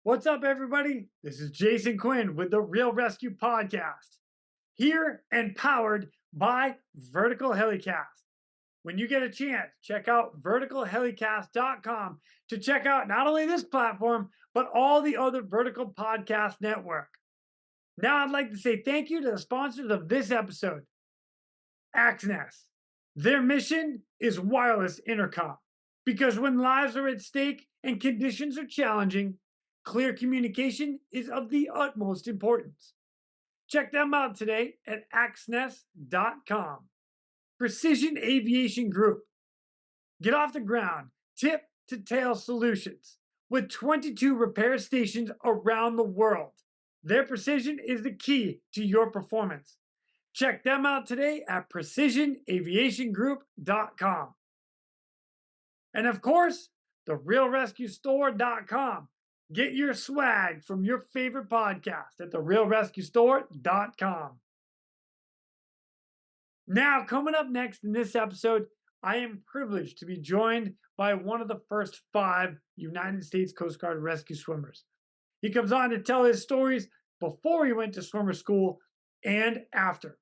What's up, everybody? This is Jason Quinn with the Real ResQ podcast, here and powered by Vertical Helicast. When you get a chance, check out verticalhelicast.com to check out not only this platform, but all the other Vertical Podcast Network. Now, I'd like to say thank you to the sponsors of this episode, Axness. Their mission is wireless intercom, because when lives are at stake and conditions are challenging, clear communication is of the utmost importance. Check them out today at axness.com. Precision Aviation Group. Get off the ground, tip to tail solutions with 22 repair stations around the world. Their precision is the key to your performance. Check them out today at precisionaviationgroup.com. And of course, the realrescuestore.com. Get your swag from your favorite podcast at therealrescuestore.com. Now, coming up next in this episode, I am privileged to be joined by one of the first 5 United States Coast Guard rescue swimmers. He comes on to tell his stories before he went to swimmer school and after.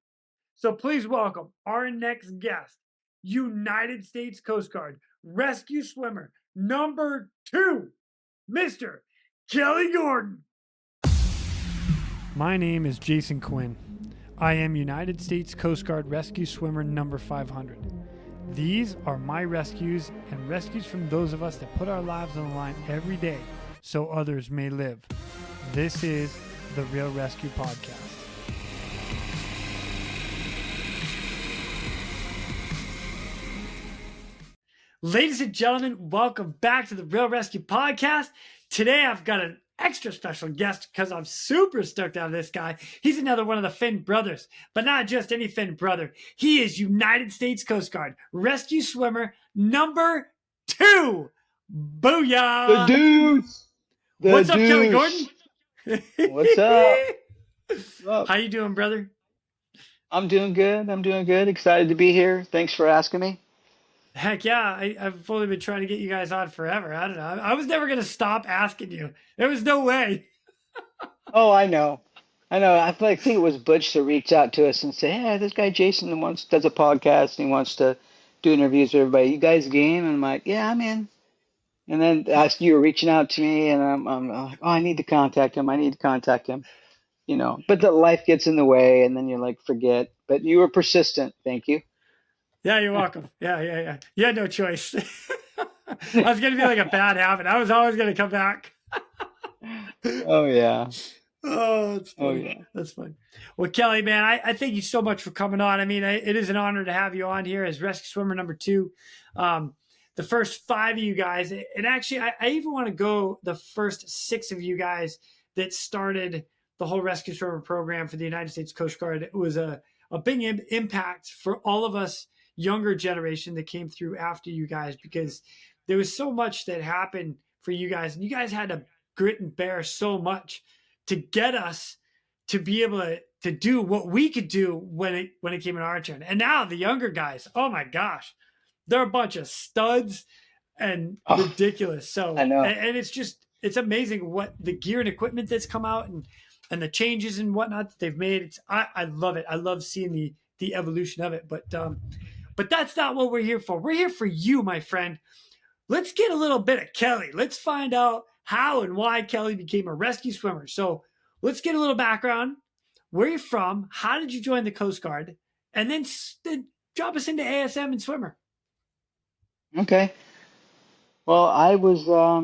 So please welcome our next guest, United States Coast Guard rescue swimmer number 2, Mr. Kelly Gordon. My name is Jason Quinn. I am United States Coast Guard rescue swimmer number 500. These are my rescues and rescues from those of us that put our lives on the line every day so others may live. This is the Real ResQ podcast. Ladies and gentlemen, welcome back to the Real ResQ podcast. Today I've got an extra special guest because I'm super stoked to have this guy. He's another one of the Finn brothers, but not just any Finn brother. He is United States Coast Guard rescue swimmer number 2. Booyah! The dudes! What's up, Kelly Gordon? What's up? How you doing, brother? I'm doing good. Excited to be here. Thanks for asking me. Heck yeah, I've only been trying to get you guys on forever. I don't know. I was never going to stop asking you. There was no way. Oh, I know. I think it was Butch that reached out to us and said, "Hey, this guy Jason does a podcast and he wants to do interviews with everybody. You guys game?" And I'm like, "Yeah, I'm in." And then you were reaching out to me, and I'm like, "Oh, I need to contact him. But the life gets in the way, and then you like forget. But you were persistent. Thank you. Yeah, you're welcome. Yeah. You had no choice. I was going to be like a bad habit. I was always going to come back. Oh, yeah. Oh, that's funny. Oh, yeah. That's fun. Well, Kelly, man, I thank you so much for coming on. I mean, it is an honor to have you on here as rescue swimmer number 2. The first 5 of you guys, and actually, I even want to go the first 6 of you guys that started the whole rescue swimmer program for the United States Coast Guard. It was a big impact for all of us younger generation that came through after you guys, because there was so much that happened for you guys, and you guys had to grit and bear so much to get us to be able to do what we could do when it came in our turn. And now the younger guys, oh my gosh, they're a bunch of studs and ridiculous. So, I know. And it's amazing what the gear and equipment that's come out and the changes and whatnot that they've made. I love it. I love seeing the evolution of it. But that's not what we're here for. We're here for you, my friend. Let's get a little bit of Kelly. Let's find out how and why Kelly became a rescue swimmer. So let's get a little background. Where you're from, how did you join the Coast Guard, and then drop us into ASM and swimmer. Okay. Well, I was, where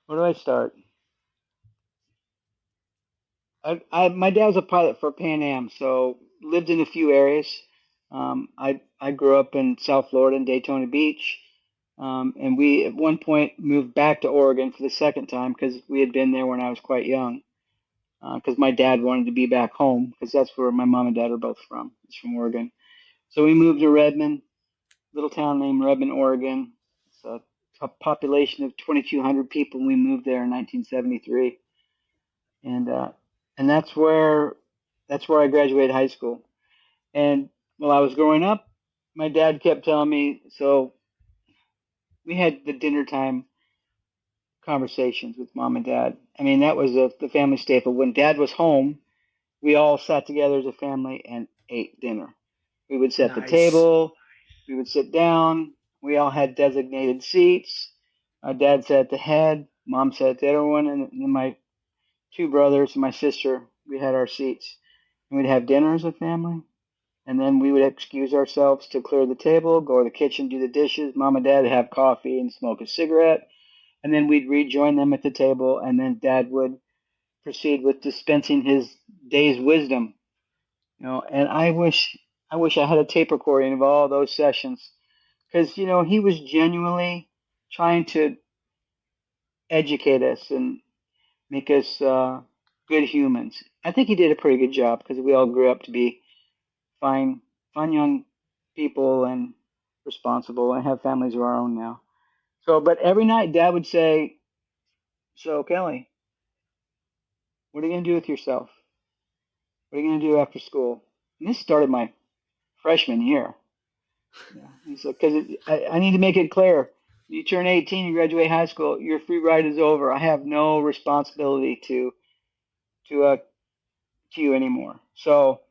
do I start? My dad was a pilot for Pan Am, so lived in a few areas. I grew up in South Florida in Daytona Beach, and we at one point moved back to Oregon for the second time because we had been there when I was quite young. Because my dad wanted to be back home because that's where my mom and dad are both from. It's from Oregon. So we moved to Redmond, little town named Redmond, Oregon. It's a population of 2,200 people. We moved there in 1973, and that's where I graduated high school. And while I was growing up, my dad kept telling me. So we had the dinner time conversations with mom and dad. I mean, that was the family staple. When dad was home, we all sat together as a family and ate dinner. We would set the Nice. table, we would sit down, we all had designated seats. Dad sat at the head, mom sat at the other one, and then my two brothers and my sister, we had our seats. And we'd have dinner as a family, and then we would excuse ourselves to clear the table, go to the kitchen, do the dishes. Mom and dad would have coffee and smoke a cigarette, and then we'd rejoin them at the table, and then dad would proceed with dispensing his day's wisdom. And I wish I had a tape recording of all those sessions because he was genuinely trying to educate us and make us good humans. I think he did a pretty good job because we all grew up to be fine, fun young people and responsible and have families of our own now. So, but every night Dad would say, "So Kelly, what are you gonna do with yourself? What are you gonna do after school?" And this started my freshman year. Yeah, he's like, because I need to make it clear. You turn 18, you graduate high school, your free ride is over. I have no responsibility to uh to you anymore. So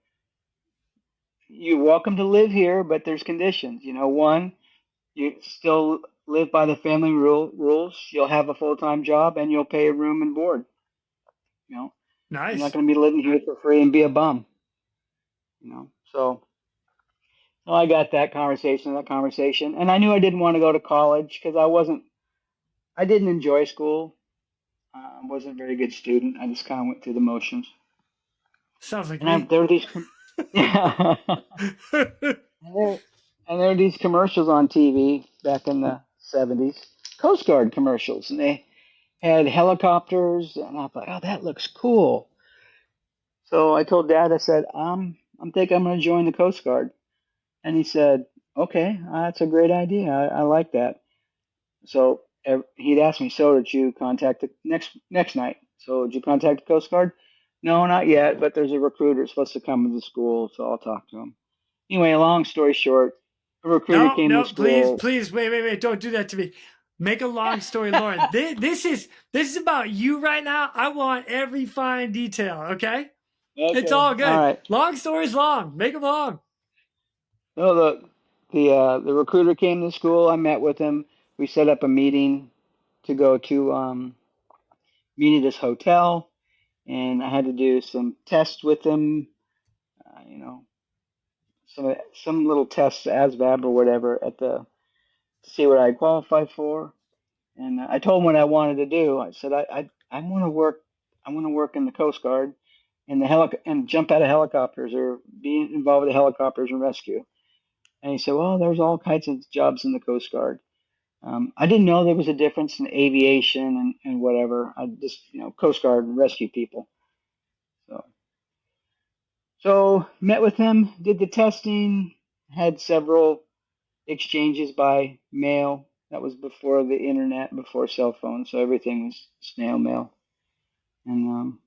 you're welcome to live here, but there's conditions. One, you still live by the family rules. You'll have a full-time job and you'll pay a room and board. You know, you're not Nice. going to be living here for free and be a bum. So well, I got that conversation, and I knew I didn't want to go to college because I didn't enjoy school. I wasn't a very good student. I just kind of went through the motions. Sounds like And I, me. there were these, yeah, and there were these commercials on TV back in the 70s, Coast Guard commercials, and they had helicopters, and I thought, oh, that looks cool. So I told Dad, I said, I'm thinking I'm going to join the Coast Guard, and he said, okay, that's a great idea. I like that. So he'd asked me, so did you contact the next night? So did you contact the Coast Guard? No, not yet, but there's a recruiter supposed to come to the school, so I'll talk to him. Anyway, long story short, a recruiter No, came to no, please, school. please, wait, don't do that to me. Make a long story, Lauren. This is about you right now. I want every fine detail. Okay, it's Okay, all all good. right. Long stories long. Make them long. No, the recruiter came to school. I met with him. We set up a meeting to go to meet at his hotel, and I had to do some tests with him. Uh, you know, some little tests, ASVAB or whatever, to see what I qualified for. And I told him what I wanted to do. I said I want to work. I want to work in the Coast Guard, in the and jump out of helicopters or be involved with the helicopters and rescue. And he said, well, there's all kinds of jobs in the Coast Guard. I didn't know there was a difference in aviation and whatever. I just, Coast Guard and rescue people. So, so met with him, did the testing, had several exchanges by mail. That was before the internet, before cell phones, so everything was snail mail. And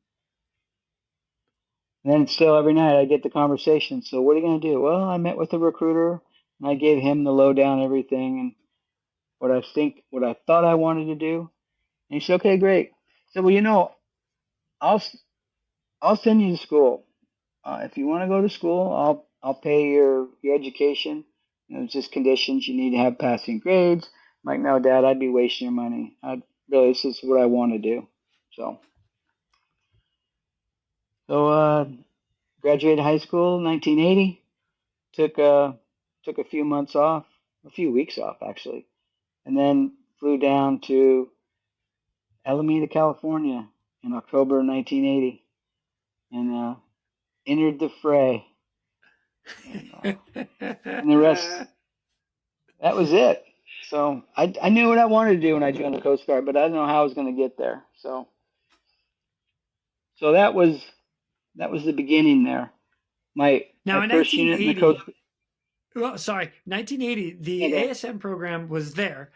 then still every night I get the conversation. So what are you going to do? Well, I met with the recruiter and I gave him the lowdown everything and what I thought I wanted to do. And he said, okay, great. So well, I'll I'll send you to school. If you want to go to school, I'll pay your education. It's just conditions. You need to have passing grades. I'm like, no, Dad, I'd be wasting your money. This is what I want to do. So so graduated high school, 1980. Took a few months off, a few weeks off actually, and then flew down to Alameda, California in October 1980, and entered the fray. And, and the rest, that was it. So I knew what I wanted to do when I joined the Coast Guard, but I didn't know how I was going to get there. So that was the beginning there. My Now in first unit in the Coast. 1980, well, sorry, 1980, the Yeah, ASM program was there.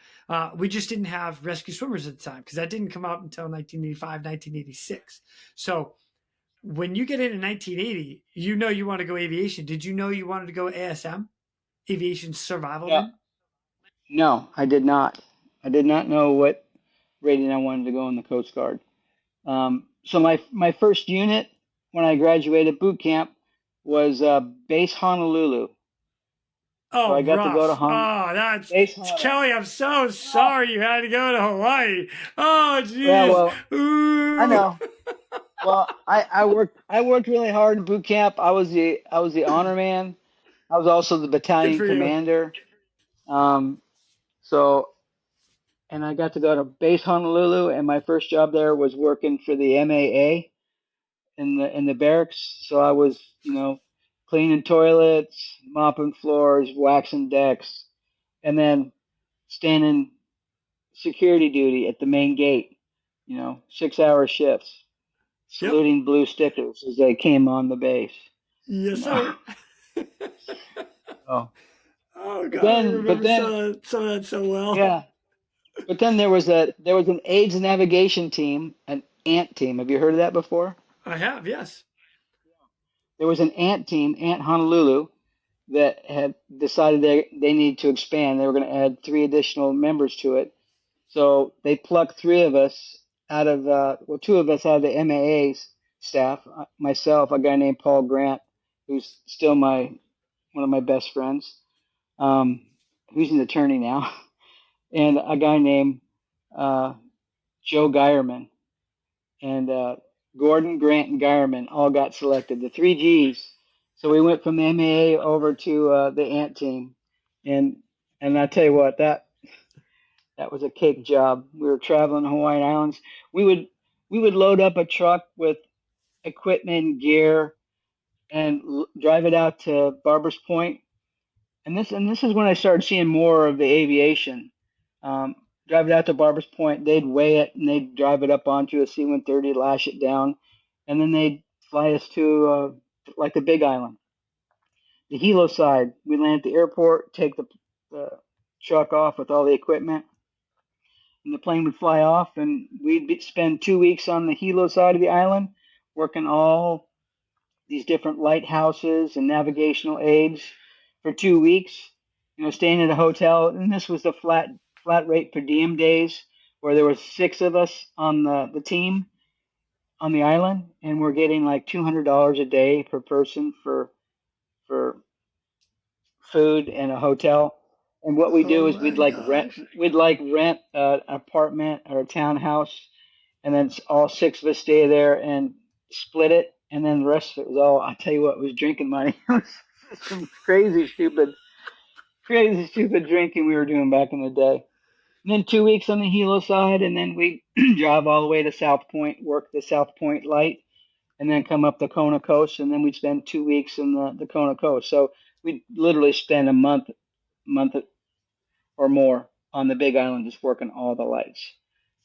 We just didn't have rescue swimmers at the time because that didn't come out until 1985, 1986. So when you get in 1980, you want to go aviation. Did you know you wanted to go ASM, aviation no, survivalman? no, I did not. I did not know what rating I wanted to go in the Coast Guard. So my first unit when I graduated boot camp was base Honolulu. So Oh, I got to go to rough. Oh, that's base Honolulu. Kelly. I'm so Oh, sorry you had to go to Hawaii. Oh, yeah, jeez. well, I Ooh. know. Well, I worked really hard in boot camp. I was the honor man. I was also the Good battalion for you. commander. Um, so and I got to go to base Honolulu, and my first job there was working for the MAA in the barracks. So I was, cleaning toilets, mopping floors, waxing decks, and then standing security duty at the main gate. 6-hour shifts, Yep. saluting blue stickers as they came on the base. You Yes, know. sir. Oh, Oh but God, I then, but remember then, some of that so well. yeah. But then there was an AIDS navigation team, an ANT team. Have you heard of that before? I have, yes. There was an ANT team, ANT Honolulu, that had decided they needed to expand. They were going to add 3 additional members to it. So they plucked 3 of us out of, well, 2 of us out of the MAA's staff. Myself, a guy named Paul Grant, who's still one of my best friends, who's an attorney now, and a guy named uh, Joe Geierman. And Gordon, Grant, and Geierman all got selected, the 3 Gs. So we went from the MAA over to the ANT team, and I tell you what, that was a cake job. We were traveling the Hawaiian Islands. We would load up a truck with equipment and gear and drive it out to Barbers Point. And this is when I started seeing more of the aviation. Um, Drive it out to Barbers Point. They'd weigh it and they'd drive it up onto a C-130, lash it down, and then they'd fly us to like the Big Island, the Hilo side. We land at the airport, take the truck off with all the equipment, and the plane would fly off, and spend 2 weeks on the Hilo side of the island, working all these different lighthouses and navigational aids for 2 weeks. Staying at a hotel, and this was the flat rate per diem days, where there were 6 of us on the team on the island, and we're getting like $200 a day per person for food and a hotel. And what we Oh do is my gosh. we'd like rent an apartment or a townhouse, and then all 6 of us stay there and split it, and then the rest of it was all, I tell you what, was drinking money. It was some crazy stupid drinking we were doing back in the day. And then 2 weeks on the Hilo side, and then we drive all the way to South Point, work the South Point light, and then come up the Kona coast, and then we'd spend 2 weeks in the Kona coast. So we'd literally spend a month or more on the Big Island just working all the lights.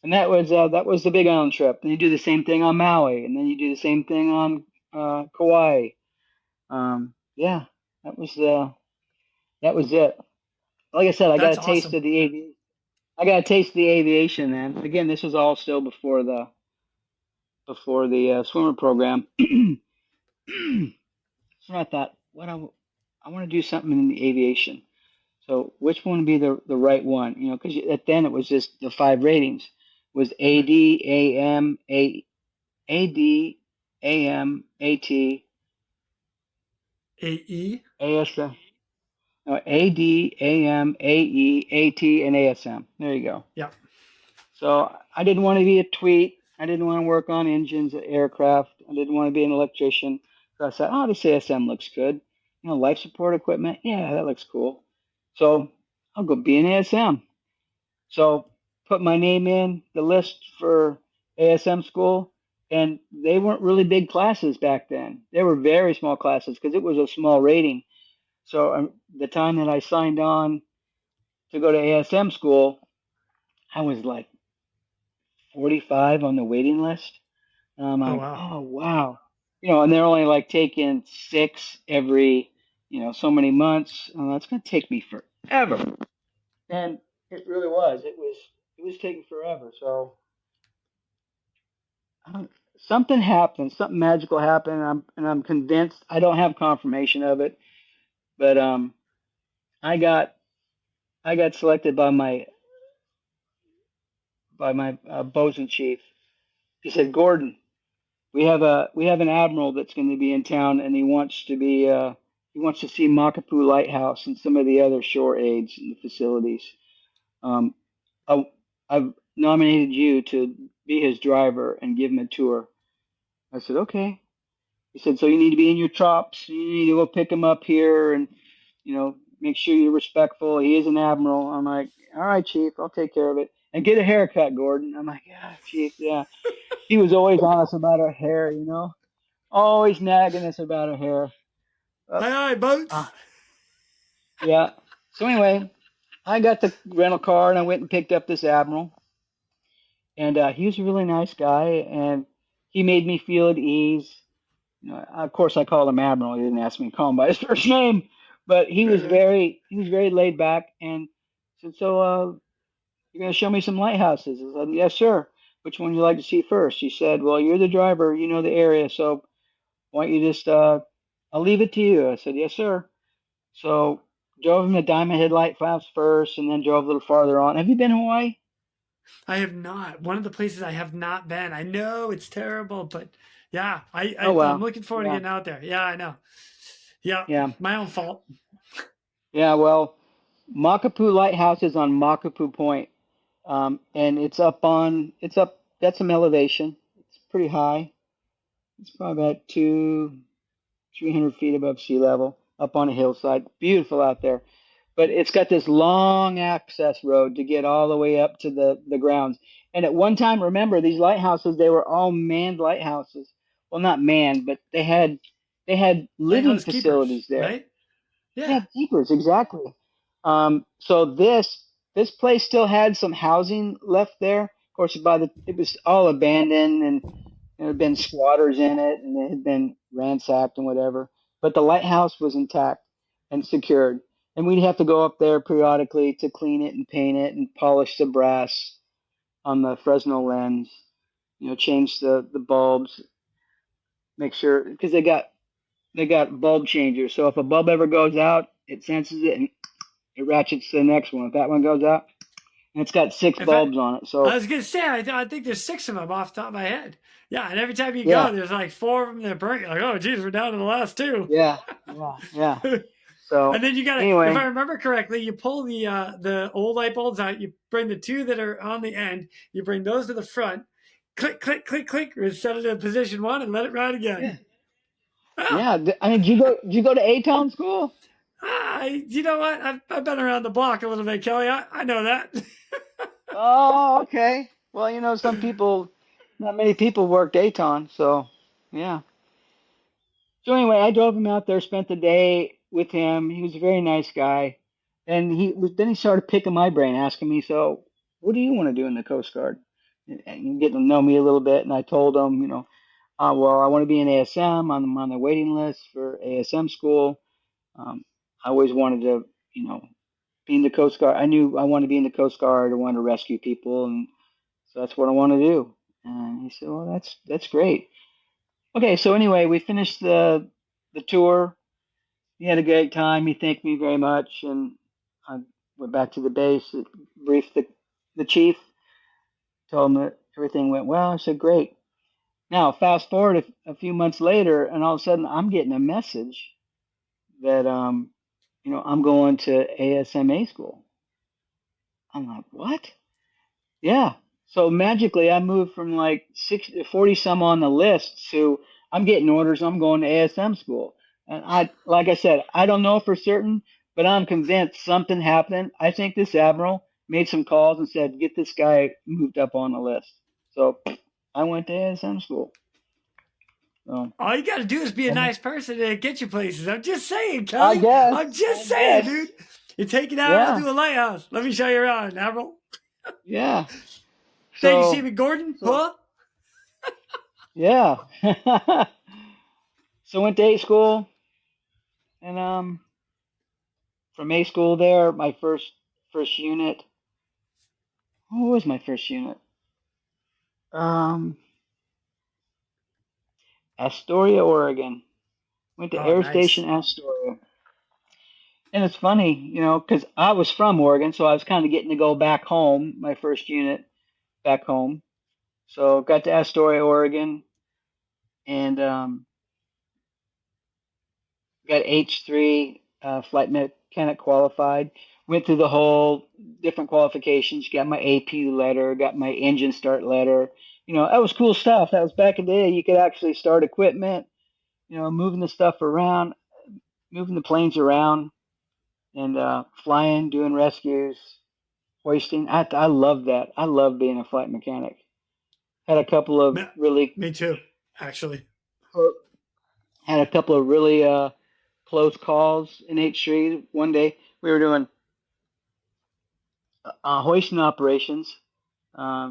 And that was the Big Island trip. And you do the same thing on Maui, and then you do the same thing on Kauai. Yeah, that was it. Like I said, That's awesome. I got a taste of the aviation. Then again, this was all still before the swimmer program. So I thought, I want to do something in the aviation. So which one would be the right one? Because then it was just the 5 ratings was Right. AD, AM, AD, AM, AT, AE? ASM. No, AD, AM, AE, AT, and ASM. There you go. Yep. So I didn't want to be a tweet. I didn't want to work on engines, aircraft. I didn't want to be an electrician. So I said, oh, this ASM looks good. Life support equipment. Yeah, that looks cool. So I'll go be an ASM. So put my name in the list for ASM school, and they weren't really big classes back then. They were very small classes because it was a small rating. So the time that I signed on to go to ASM school, I was like 45 on the waiting list. And I'm Oh like, wow. oh wow, and they're only like taking 6 every, so many months. Oh, that's gonna take me forever. And it really was. It was taking forever. So something happened, something magical happened, and I'm convinced. I don't have confirmation of it, but I got selected by by my bosun chief. He said, Gordon, we have an admiral that's going to be in town, and he wants to see Makapu Lighthouse and some of the other shore aids and the facilities. Um, I, I've nominated you to be his driver and give him a tour. I said, okay. He said, so you need to be in your chops. You need to go pick him up here and, make sure you're respectful. He is an admiral. I'm like, all right, Chief, I'll take care of it. And get a haircut, Gordon. I'm like, yeah, Chief, yeah. He was always on us about our hair, always nagging us about our hair. Aye, aye, Uh, boats. yeah. So anyway, I got the rental car and I went and picked up this admiral. And he was a really nice guy, and he made me feel at ease. Of course, I called him Admiral. He didn't ask me to call him by his first name, but he was very laid back and said, "So, you're going to show me some lighthouses?" I said, "Yes, sir. Which one would you like to see first?" He said, "Well, you're the driver. You know the area, so why don't you just I'll leave it to you." I said, "Yes, sir." So drove him to Diamond Head Lighthouse first, and then drove a little farther on. Have you been to Hawaii? I have not. One of the places I have not been. I know it's terrible, but yeah, Oh I'm wow, looking forward to yeah, getting out there. Yeah, I know. Yeah, yeah, my own fault. yeah. Well, Makapu Lighthouse is on Makapu Point, and it's up. That's some elevation. It's pretty high. It's probably about 300 feet above sea level, up on a hillside. Beautiful out there. But it's got this long access road to get all the way up to the grounds. And at one time, remember, these lighthouses, they were all manned lighthouses. Well, not manned, but they had living Lighthouse keepers, facilities there. right? Yeah. Yeah, keepers, exactly. So this place still had some housing left there. Of course, it was all abandoned, and there had been squatters in it, and it had been ransacked and whatever. But the lighthouse was intact and secured, and we'd have to go up there periodically to clean it and paint it and polish the brass on the Fresnel lens. Change the bulbs, make sure because they got bulb changers. So if a bulb ever goes out, it senses it and it ratchets to the next one. If that one goes out, and it's got six If I, bulbs on it. I So was gonna say, I think there's six of them off the top of my head. Yeah, and every time you yeah, go, there's like four of them that burn. You're like, oh, geez, we're down to the last two. yeah, yeah, yeah. And So then you got to, if I anyway, remember correctly, you pull the old light bulbs out. You bring the two that are on the end. You bring those to the front. Click, click, click, click. Set it in position one and let it ride yeah, again. Ah, yeah. I mean, did you go to A-Town school? you know what? I've been around the block a little bit, Kelly. I know that. Oh, okay. Well, not many people worked Aton, so yeah. So anyway, I drove him out there, spent the day with him. He was a very nice guy, and then he started picking my brain, asking me, "So, what do you want to do in the Coast Guard?" And getting to know me a little bit, and I told him, well, I want to be in ASM. I'm on the waiting list for ASM school. Um, I always wanted to, be in the Coast Guard. I knew I wanted to be in the Coast Guard. I wanted to rescue people, and so that's what I want to do. And he said, "Well, that's great." Okay, so anyway, we finished the tour. He had a great time. He thanked me very much, and I went back to the base, briefed the chief, told him that everything went well. I said, "Great." Now, fast forward a few months later, and all of a sudden, I'm getting a message that I'm going to ASMA school. I'm like, "What?" Yeah. So magically, I moved from like 60, 40 some on the list to I'm getting orders. I'm going to ASM school. And like I said, I don't know for certain, but I'm convinced something happened. I think this admiral made some calls and said, get this guy moved up on the list. So I went to ASM school. So All you got to do is be a nice person and get you places. I'm just saying, I Kelly. guess, I'm just I saying, guess. dude. You take it out, I'll Yeah. do a lighthouse. Let me show you around, Admiral. Yeah. Thank you, see So, me, Gordon? so Huh? yeah. So went to A school and from A school there, my first unit. What was my first unit? Um, Astoria, Oregon. Went to Oh, Air Station nice. Astoria. And it's funny, because I was from Oregon, so I was kind of getting to go back home, my first unit. back home. So got to Astoria, Oregon, and got H3 flight mechanic qualified. Went through the whole different qualifications. Got my AP letter. Got my engine start letter. That was cool stuff. That was back in the day. You could actually start equipment. Moving the stuff around, moving the planes around, and flying, doing rescues, hoisting. I love that. I love being a flight mechanic. Had a couple of Me, really me too, actually. had a couple of really close calls in H3. One day we were doing hoisting operations, uh,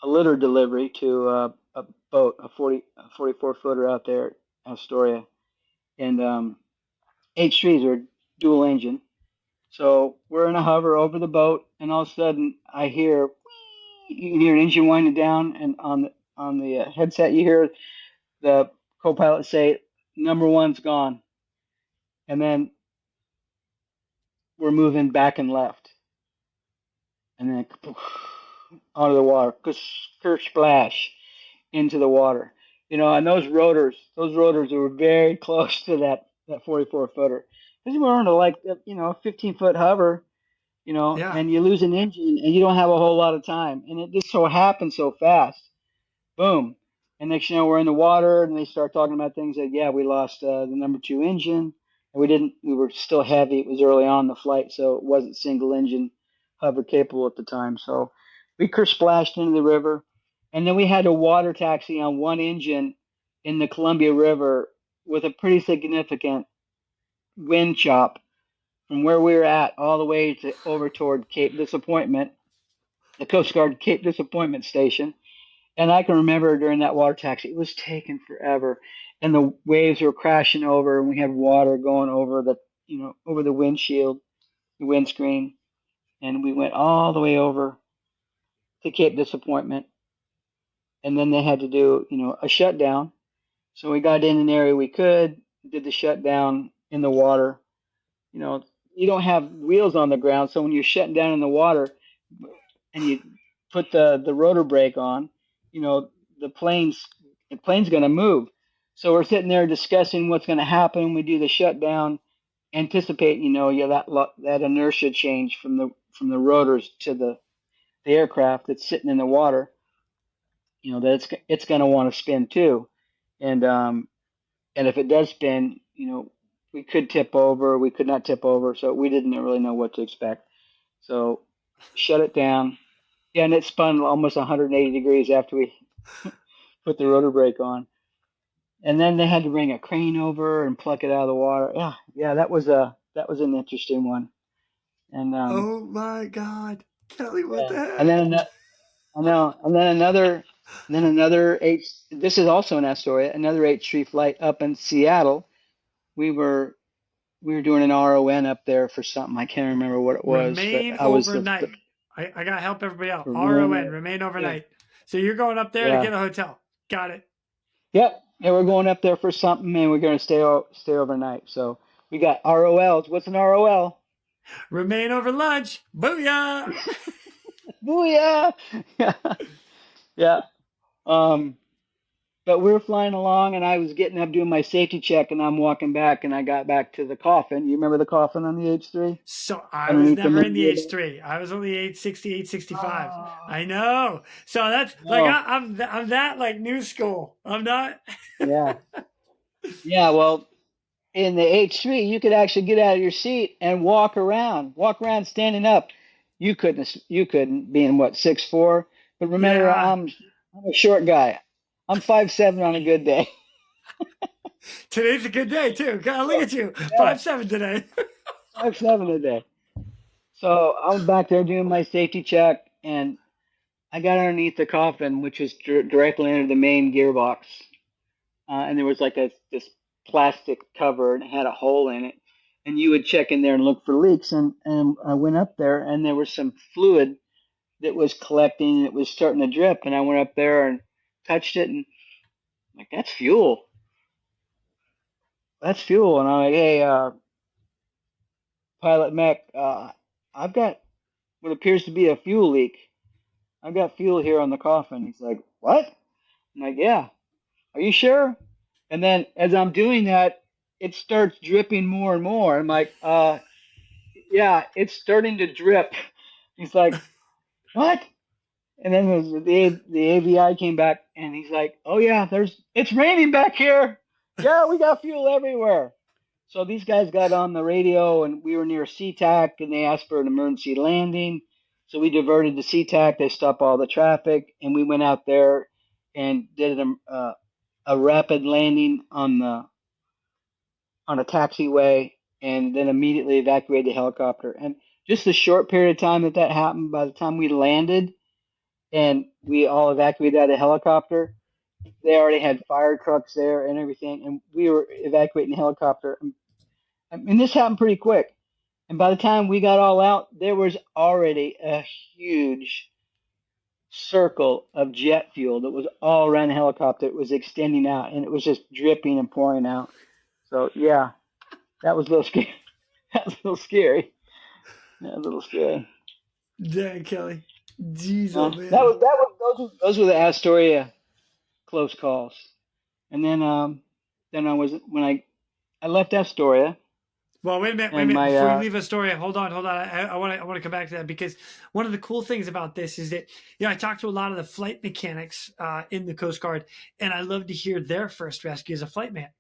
a litter delivery to a boat, a 44 footer out there at Astoria, and H3s are dual engine. So we're in a hover over the boat, and all of a sudden you can hear an engine winding down, and on the headset you hear the co-pilot say, "Number one's gone," and then we're moving back and left, and then onto the water, splash into the water. And those rotors were very close to that 44 footer, because we're on a, like, 15-foot hover, Yeah. and you lose an engine and you don't have a whole lot of time, and it just so happened so fast. Boom. And next you know, we're in the water, and they start talking about things like, yeah, we lost the number two engine. And we were still heavy. It was early on in the flight, so it wasn't single engine hover capable at the time. So we splashed into the river. And then we had a water taxi on one engine in the Columbia River with a pretty significant wind chop from where we were at all the way over toward Cape Disappointment, the Coast Guard Cape Disappointment station. And I can remember during that water taxi, it was taking forever, and the waves were crashing over, and we had water going over the windshield, the windscreen, and we went all the way over to Cape Disappointment, and then they had to do, a shutdown. So we got in an area we could, did the shutdown in the water. You know, you don't have wheels on the ground, so when you're shutting down in the water, and you put the rotor brake on, you know, the plane's going to move. So we're sitting there discussing what's going to happen. We do the shutdown, anticipate, yeah, that inertia change from the rotors to the aircraft that's sitting in the water, that it's going to want to spin too, and if it does spin, we could tip over, we could not tip over, so we didn't really know what to expect. So shut it down. Yeah, and it spun almost 180 degrees after we put the rotor brake on. And then they had to bring a crane over and pluck it out of the water. Yeah, yeah, that was an interesting one. And Oh my God, Kelly, what yeah, the and heck? then I know, and then another H. This is also in Astoria. Another H3 flight up in Seattle. We were we were doing an RON up there for something. I can't remember what it was, but Remain I was the overnight. I gotta help everybody out. RON, remaining. remain Yeah, overnight. So you're going up there to yeah. get a hotel. Got it. Yep. And we're going up there for something, and we're going to stay overnight. So we got ROLs. What's an ROL? Remain over lunch. Booyah! Booyah! Yeah. Yeah. Um, but we were flying along, and I was getting up doing my safety check, and I'm walking back, and I got back to the coffin. You remember the coffin on the H3 So I was underneath the never main in the gearbox? H3. I was only 860, 865. I Oh, know. So that's like no. I'm that like new school. I'm not. Yeah. Yeah. Well, in the H3, you could actually get out of your seat and walk around standing up. You couldn't being what, 6'4"? But remember, Yeah. I'm a short guy. I'm 5'7" on a good day. Today's a good day too. God, look at you. Yeah, 5'7" today. 5'7" a day. So I'm back there doing my safety check, and I got underneath the coffin, which was directly under the main gearbox, and there was like this plastic cover, and it had a hole in it. And you would check in there and look for leaks, and I went up there, and there was some fluid that was collecting, and it was starting to drip, and I went up there and touched it, and I'm like, that's fuel, and I'm like, hey, pilot mech, I've got what appears to be a fuel leak. I've got fuel here on the coffin. He's like, what? I'm like, yeah. Are you sure? And then as I'm doing that, it starts dripping more and more. I'm like, yeah, it's starting to drip. He's like, what? And then the AVI came back and he's like, oh yeah, it's raining back here. Yeah, we got fuel everywhere. So these guys got on the radio and we were near SeaTac and they asked for an emergency landing. So we diverted to SeaTac. They stopped all the traffic and we went out there and did a rapid landing on a taxiway and then immediately evacuated the helicopter. And just the short period of time that happened, by the time we landed and we all evacuated out of the helicopter, they already had fire trucks there and everything, and we were evacuating the helicopter. I mean, this happened pretty quick. And by the time we got all out, there was already a huge circle of jet fuel that was all around the helicopter. It was extending out, and it was just dripping and pouring out. So yeah, that was a little scary. That was a little scary. Yeah, a little scary. Dang, Kelly. Jeez, oh man. Those were the Astoria close calls. And then when I left Astoria. Well, wait a minute. Before you leave Astoria, hold on. I want to come back to that because one of the cool things about this is that I talked to a lot of the flight mechanics in the Coast Guard, and I love to hear their first rescue as a flight mech.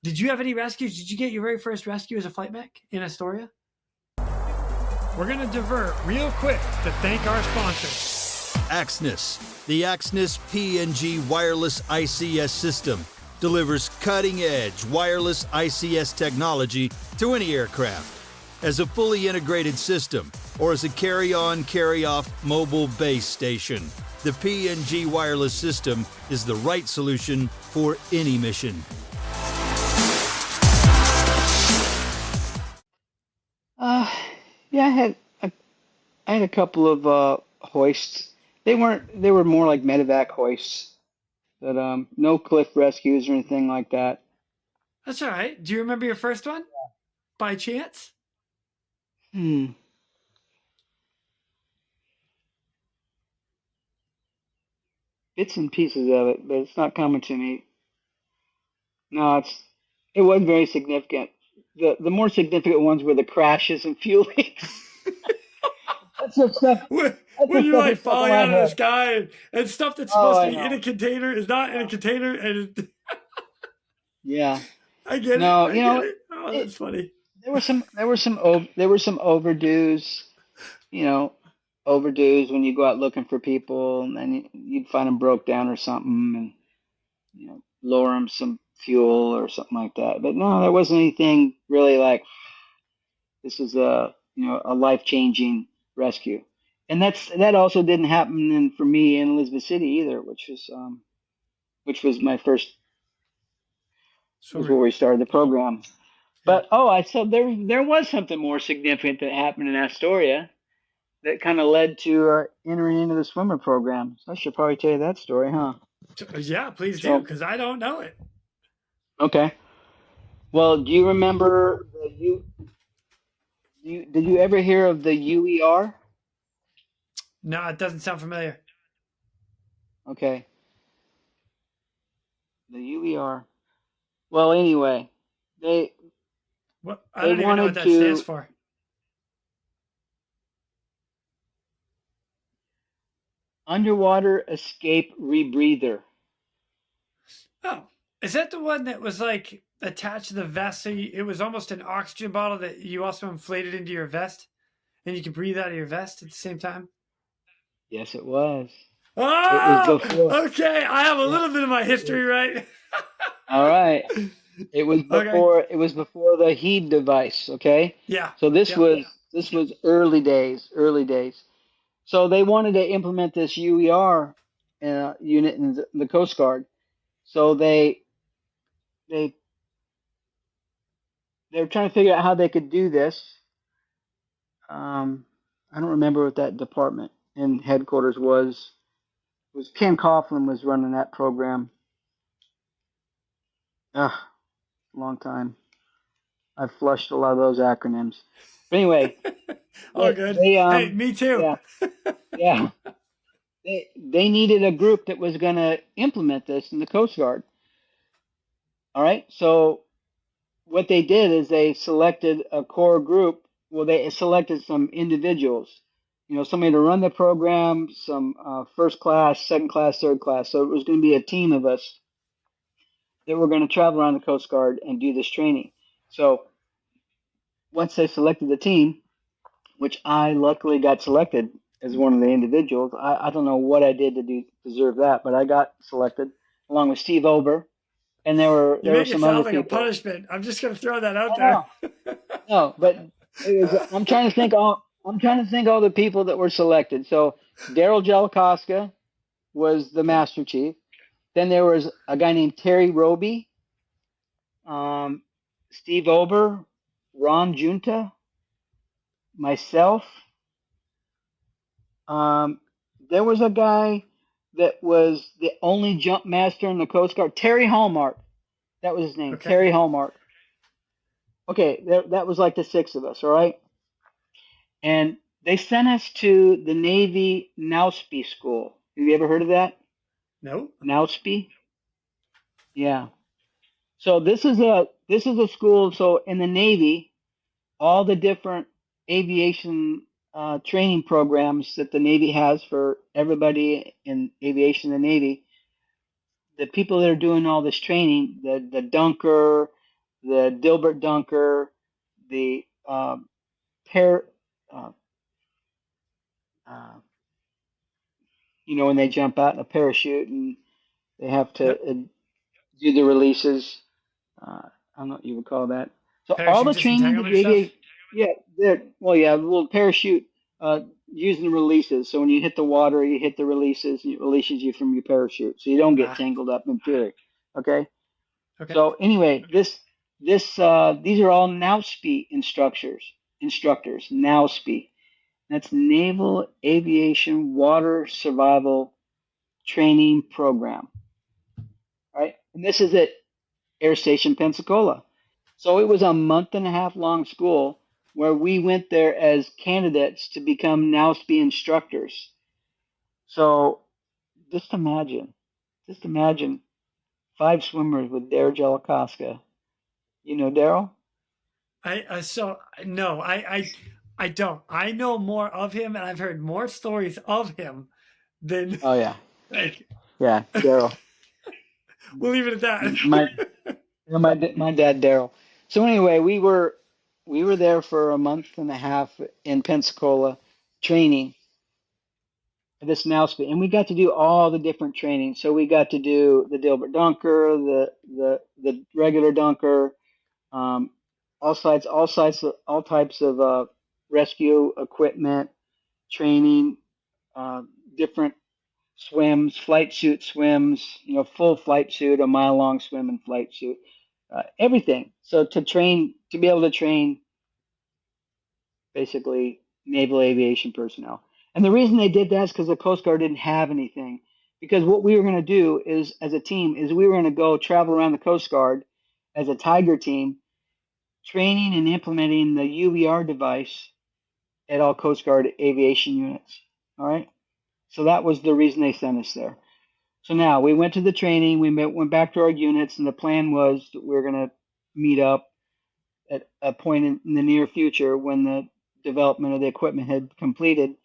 Did you have any rescues? Did you get your very first rescue as a flight mech in Astoria? We're going to divert real quick to thank our sponsors. Axnis. The Axnis PNG wireless ICS system delivers cutting-edge wireless ICS technology to any aircraft as a fully integrated system or as a carry-on, carry-off mobile base station. The PNG wireless system is the right solution for any mission. Yeah, I had a couple of hoists. They were more like medevac hoists. But no cliff rescues or anything like that. That's all right. Do you remember your first one? By chance? Bits and pieces of it, but it's not coming to me. No, it wasn't very significant. The more significant ones were the crashes and fuel leaks. That's the stuff. When you're like falling out of the sky and stuff that's supposed to be in a container is not in a container, and yeah, I get it. I get it. Oh, that's funny. There were some overdues. Overdues when you go out looking for people, and then you'd find them broke down or something, and lower them some fuel or something like that. But no, there wasn't anything really like this is a life-changing rescue. And that also didn't happen for me in Elizabeth City either, which was my first, was where we started the program. But I said there was something more significant that happened in Astoria that kind of led to entering into the swimmer program. So I should probably tell you that story, huh? Yeah, please do, because I don't know it. Okay. Well, do you remember did you ever hear of the UER? No, it doesn't sound familiar. Okay. The UER. Well, anyway, I don't even know what that stands for. Underwater Escape Rebreather. Oh, is that the one that was like attached to the vest? So it was almost an oxygen bottle that you also inflated into your vest, and you could breathe out of your vest at the same time? Yes, it was. Oh, it was before. Okay. I have a little bit of my history right. All right. It was before. Okay. It was before the HEAD device. Okay. Yeah. So this was early days. So they wanted to implement this UER unit in the Coast Guard. So they were trying to figure out how they could do this. I don't remember what that department in headquarters was. It was Ken Coughlin was running that program. Long time. I've flushed a lot of those acronyms. But anyway. All good. Hey, me too. Yeah. they needed a group that was going to implement this in the Coast Guard. All right. So what they did is they selected a core group. Well, they selected some individuals, somebody to run the program, some first class, second class, third class. So it was going to be a team of us that were going to travel around the Coast Guard and do this training. So once they selected the team, which I luckily got selected as one of the individuals. I don't know what I did to deserve that, but I got selected along with Steve Ober, and there You were make it some other sound like a people. punishment. I'm just gonna throw that out I there. know, no, but it was. I'm trying to think all the people that were selected. So Daryl Jelikoska was the Master Chief. Then there was a guy named Terry Roby, Steve Ober, Ron Junta, myself. There was a guy that was the only jump master in the Coast Guard, Terry Hallmark. That was his name, Okay. Terry Hallmark. Okay, that was like the six of us, all right? And they sent us to the Navy Nauspi School. Have you ever heard of that? No. Nauspi? Yeah. So this is a school. So in the Navy, all the different aviation training programs that the Navy has for everybody in aviation in the Navy, the people that are doing all this training, the dunker, the Dilbert dunker, the pair, uh, when they jump out in a parachute and they have to do the releases. I don't know what you would call that. So all Parachute the training that disentanglement the stuff. a little parachute using the releases. So when you hit the water, you hit the releases, and it releases you from your parachute, so you don't get tangled up in theory. Okay. Okay. So anyway, these are all NAUSP instructors. NAUSP. That's Naval Aviation Water Survival Training Program. All right, and this is at Air Station Pensacola. So it was a month and a half long school where we went there as candidates to become NAUSP instructors. So just imagine 5 swimmers with Daryl Jelikoska. You know Daryl? I don't. I know more of him, and I've heard more stories of him than Oh yeah, like. yeah, Daryl. We'll leave it at that. My dad Daryl. So anyway, we were there for a month and a half in Pensacola training this NAUSP, and we got to do all the different training. So we got to do the Dilbert dunker, the regular dunker, all types of rescue equipment training, different swims, flight suit swims, full flight suit, a mile long swim and flight suit, everything. So to be able to train basically naval aviation personnel. And the reason they did that is because the Coast Guard didn't have anything. Because what we were going to do is, as a team, is we were going to go travel around the Coast Guard as a Tiger team, training and implementing the UER device at all Coast Guard aviation units. All right. So that was the reason they sent us there. So now we went to the training, we went back to our units, and the plan was that we were going to meet up at a point in the near future when the development of the equipment had completed,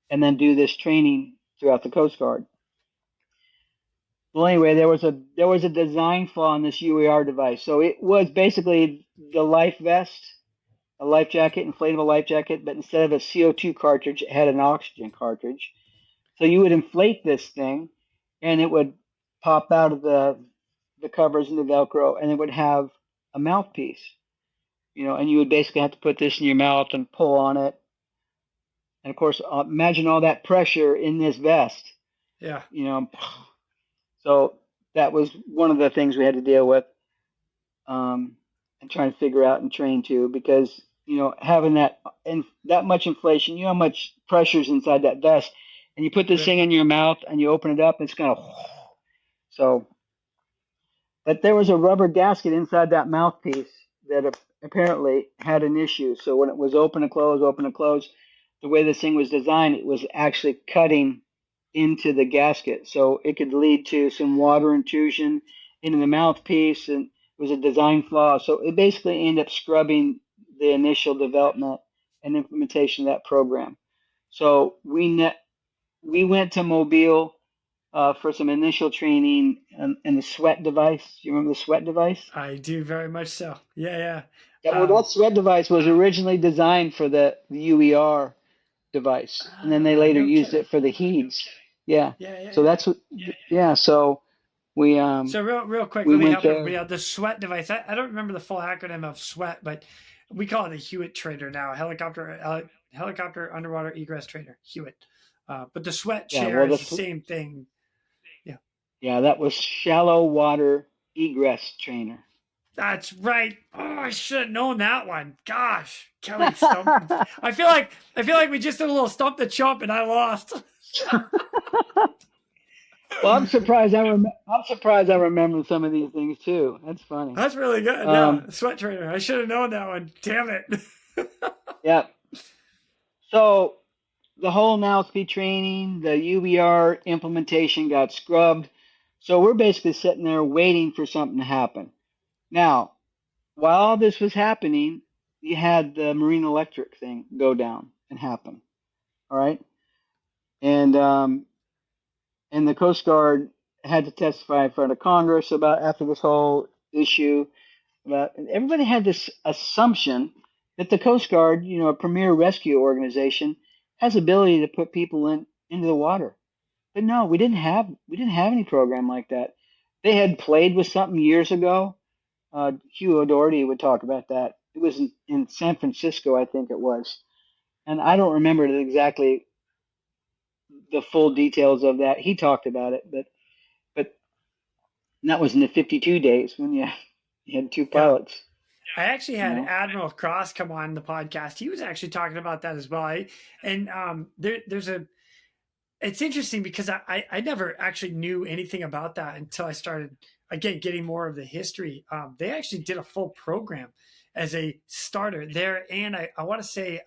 and then do this training throughout the Coast Guard. Well, anyway, there was a design flaw in this UER device. So it was basically the life vest, a life jacket, inflatable life jacket, but instead of a CO2 cartridge, it had an oxygen cartridge. So you would inflate this thing, and it would pop out of the covers and the Velcro, and it would have a mouthpiece, and you would basically have to put this in your mouth and pull on it. And of course, imagine all that pressure in this vest. Yeah. So that was one of the things we had to deal with, and trying to figure out and train to, because having that much inflation, how much pressure's inside that vest, and you put this thing in your mouth and you open it up, it's gonna. So, but there was a rubber gasket inside that mouthpiece that apparently had an issue. So when it was open and close, the way this thing was designed, it was actually cutting into the gasket. So it could lead to some water intrusion into the mouthpiece, and it was a design flaw. So it basically ended up scrubbing the initial development and implementation of that program. So we went to Mobile for some initial training and the sweat device. You remember the sweat device? I do very much so. Yeah. Yeah, well, that sweat device was originally designed for the UER device, and then they later No used kidding. it for the HEEDs. Yeah. So Yeah. that's what. Yeah. So we So real quick, we let me went help there. everybody out. The sweat device. I don't remember the full acronym of sweat, but we call it the Hewitt trainer now. Helicopter underwater egress trainer, Hewitt. But the sweat Yeah. chair Well, is the same thing. Yeah. yeah, that was shallow water egress trainer. That's right. Oh, I should have known that one. Gosh, Kelly stumped. I feel like we just did a little stump the chump and I lost. Well, I'm surprised. I'm surprised I remember some of these things too. That's funny. That's really good. Yeah, sweat trainer. I should have known that one. Damn it. Yeah. So the whole now speed training, the UBR implementation got scrubbed. So we're basically sitting there waiting for something to happen. Now, while this was happening, you had the marine electric thing go down and happen. All right. And the Coast Guard had to testify in front of Congress about after this whole issue. And everybody had this assumption that the Coast Guard, a premier rescue organization, has ability to put people into the water. But no, we didn't have any program like that. They had played with something years ago. Hugh O'Doherty would talk about that. It was in San Francisco, I think it was, and I don't remember exactly the full details of that. He talked about it, but that was in the 52 days when you had two pilots. I actually had Admiral Cross come on the podcast. He was actually talking about that as well. It's interesting because I never actually knew anything about that until I started, again, getting more of the history. They actually did a full program as a starter there. And I want to say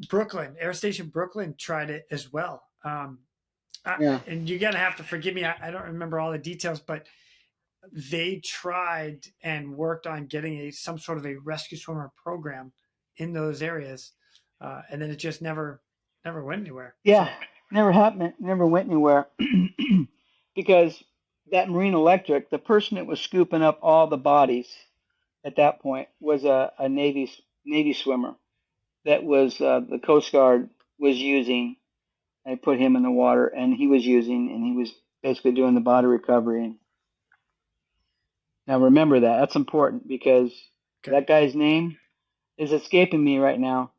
Brooklyn, Air Station Brooklyn tried it as well. And you're going to have to forgive me. I don't remember all the details, but they tried and worked on getting some sort of a rescue swimmer program in those areas. And then it just never went anywhere. Yeah. So. Never happened. Never went anywhere because that marine electric, the person that was scooping up all the bodies at that point was a Navy swimmer that was the Coast Guard was using. I put him in the water, and he was basically doing the body recovery. Now remember that. That's important because that guy's name is escaping me right now,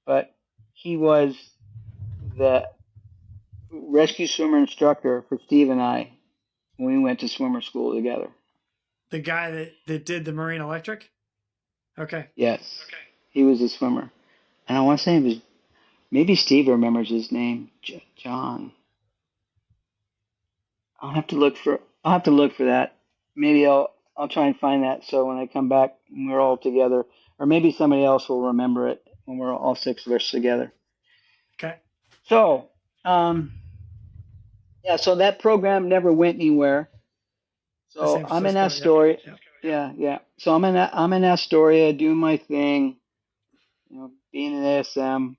but he was the rescue swimmer instructor for Steve and I when we went to swimmer school together. The guy that did the marine electric? Okay. Yes. Okay. He was a swimmer. And I want to say it was, maybe Steve remembers his name, John. I'll have to look for that. Maybe I'll try and find that so when I come back and we're all together, or maybe somebody else will remember it when we're all six of us together. Okay. So, so that program never went anywhere. So I'm in Astoria. Yeah. So I'm in Astoria doing my thing, being an ASM,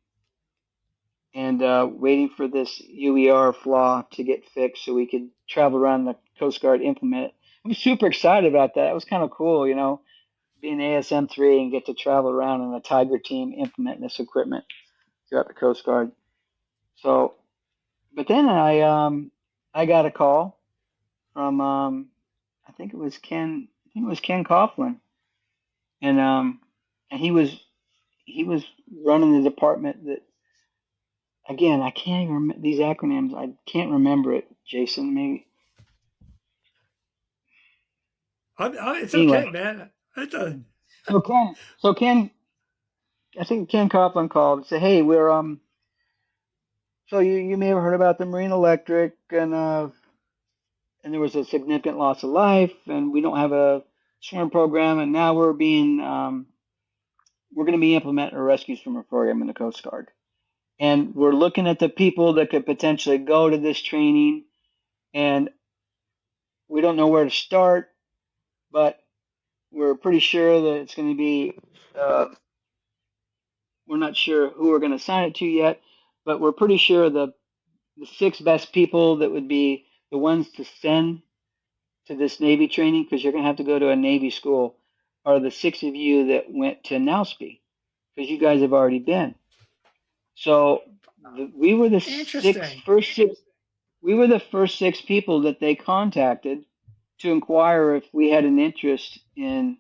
and waiting for this UER flaw to get fixed so we could travel around the Coast Guard, implement it. I'm super excited about that. It was kind of cool, being ASM 3 and get to travel around in a Tiger team implementing this equipment throughout the Coast Guard. So, but then I got a call from I think it was Ken Coughlin, and he was running the department that, again, I can't even remember these acronyms. I can't remember it, Jason. Maybe. It's anyway. Okay, man. So Ken, I think Ken Coughlin called and said, "Hey, we're so you may have heard about the marine electric and there was a significant loss of life, and we don't have a swimmer program, and now we're going to be implementing a rescue swimmer program in the Coast Guard." And we're looking at the people that could potentially go to this training, and we don't know where to start, but we're pretty sure that it's going to be, we're not sure who we're going to assign it to yet, but we're pretty sure the 6 best people that would be the ones to send to this Navy training, because you're going to have to go to a Navy school, are the 6 of you that went to NAUSP, because you guys have already been. So we were the first 6 people that they contacted to inquire if we had an interest in,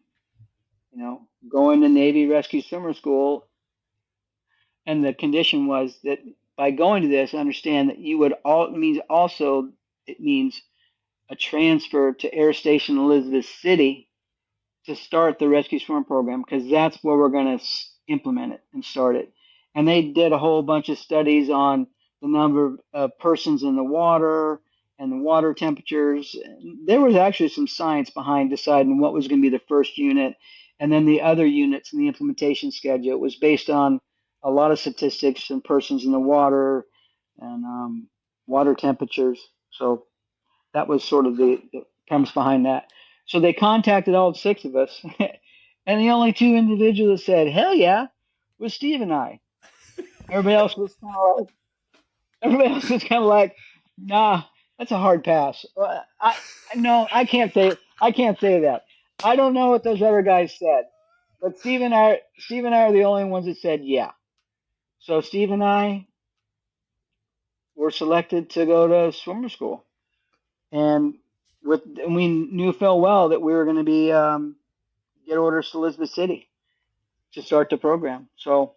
going to Navy Rescue Swimmer School. And the condition was that by going to this, understand that it means a transfer to Air Station Elizabeth City to start the Rescue Swimmer program, because that's where we're going to implement it and start it. And they did a whole bunch of studies on the number of persons in the water and the water temperatures. There was actually some science behind deciding what was going to be the first unit, and then the other units in the implementation schedule. It was based on a lot of statistics and persons in the water and water temperatures. So that was sort of the premise behind that. So they contacted all 6 of us, and the only 2 individuals that said, hell yeah, was Steve and I. Everybody else was kind of like, nah, that's a hard pass. I can't say that. I don't know what those other guys said, but Steve and I are the only ones that said yeah. So Steve and I were selected to go to swimmer school, and we knew full well that we were going to be get orders to Elizabeth City to start the program. So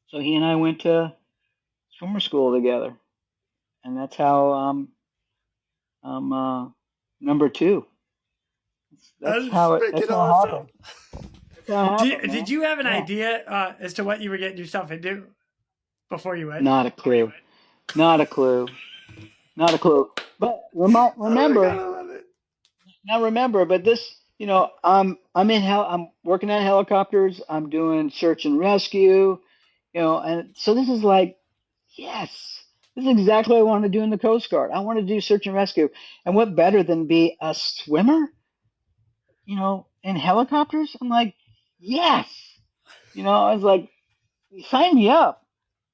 he and I went to swimmer school together, and that's how number 2. That's how it awesome. happened. Did you have an idea as to what you were getting yourself into before you went? Not a clue. But remember, but this, I'm working on helicopters. I'm doing search and rescue, and so this is like, yes, this is exactly what I want to do in the Coast Guard. I want to do search and rescue, and what better than be a swimmer, in helicopters? I'm like, yes, I was like, sign me up.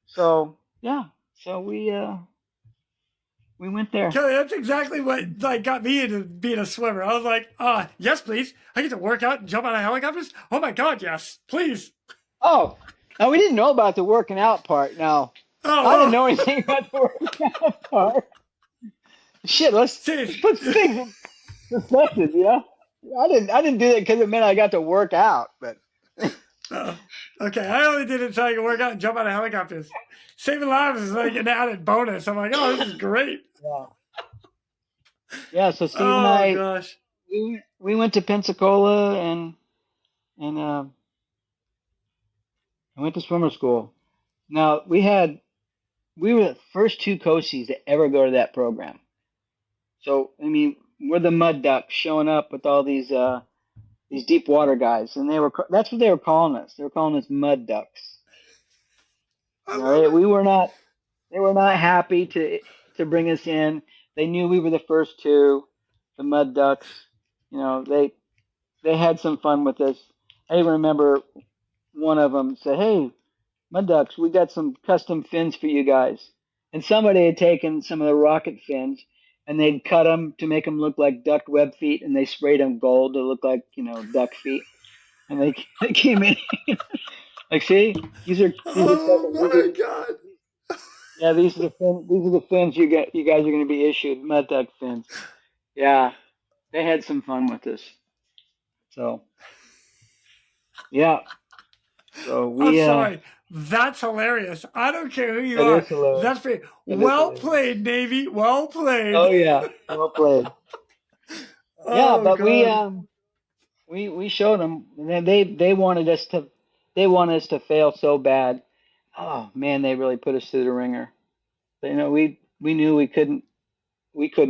So yeah, so we went there. Kelly, that's exactly what got me into being a swimmer. I was like, yes, please. I get to work out and jump out of helicopters. Oh my God, yes, please. Oh, now we didn't know about the working out part. No, I didn't know anything about the working out part. Shit, let's put things in perspective. I didn't do that because it meant I got to work out, but. Okay, I only did it so I could work out and jump out of helicopters. Saving lives is like an added bonus. I'm like, oh, this is great. Yeah. So Steve and I, we went to Pensacola and I went to swimmer school. Now we were the first 2 Coasties to ever go to that program. So we're the mud ducks showing up with all these deep water guys, and that's what they were calling us. They were calling us mud ducks. All right, they were not happy to bring us in. They knew we were the first 2, the mud ducks. They had some fun with us. I even remember one of them said, "Hey, mud ducks, we got some custom fins for you guys." And somebody had taken some of the rocket fins and they'd cut them to make them look like duck web feet, and they sprayed them gold to look like duck feet. And they came in like, see, these are my God. Yeah, these are the fins you guys are going to be issued, mud duck fins. Yeah, they had some fun with this. So, yeah. So I'm sorry. That's hilarious. I don't care who you are. That's great. Well played, Navy. Well played. Oh yeah, well played. Yeah, but God. we showed them, and they wanted us to fail so bad. Oh man, they really put us through the ringer. But, we knew we couldn't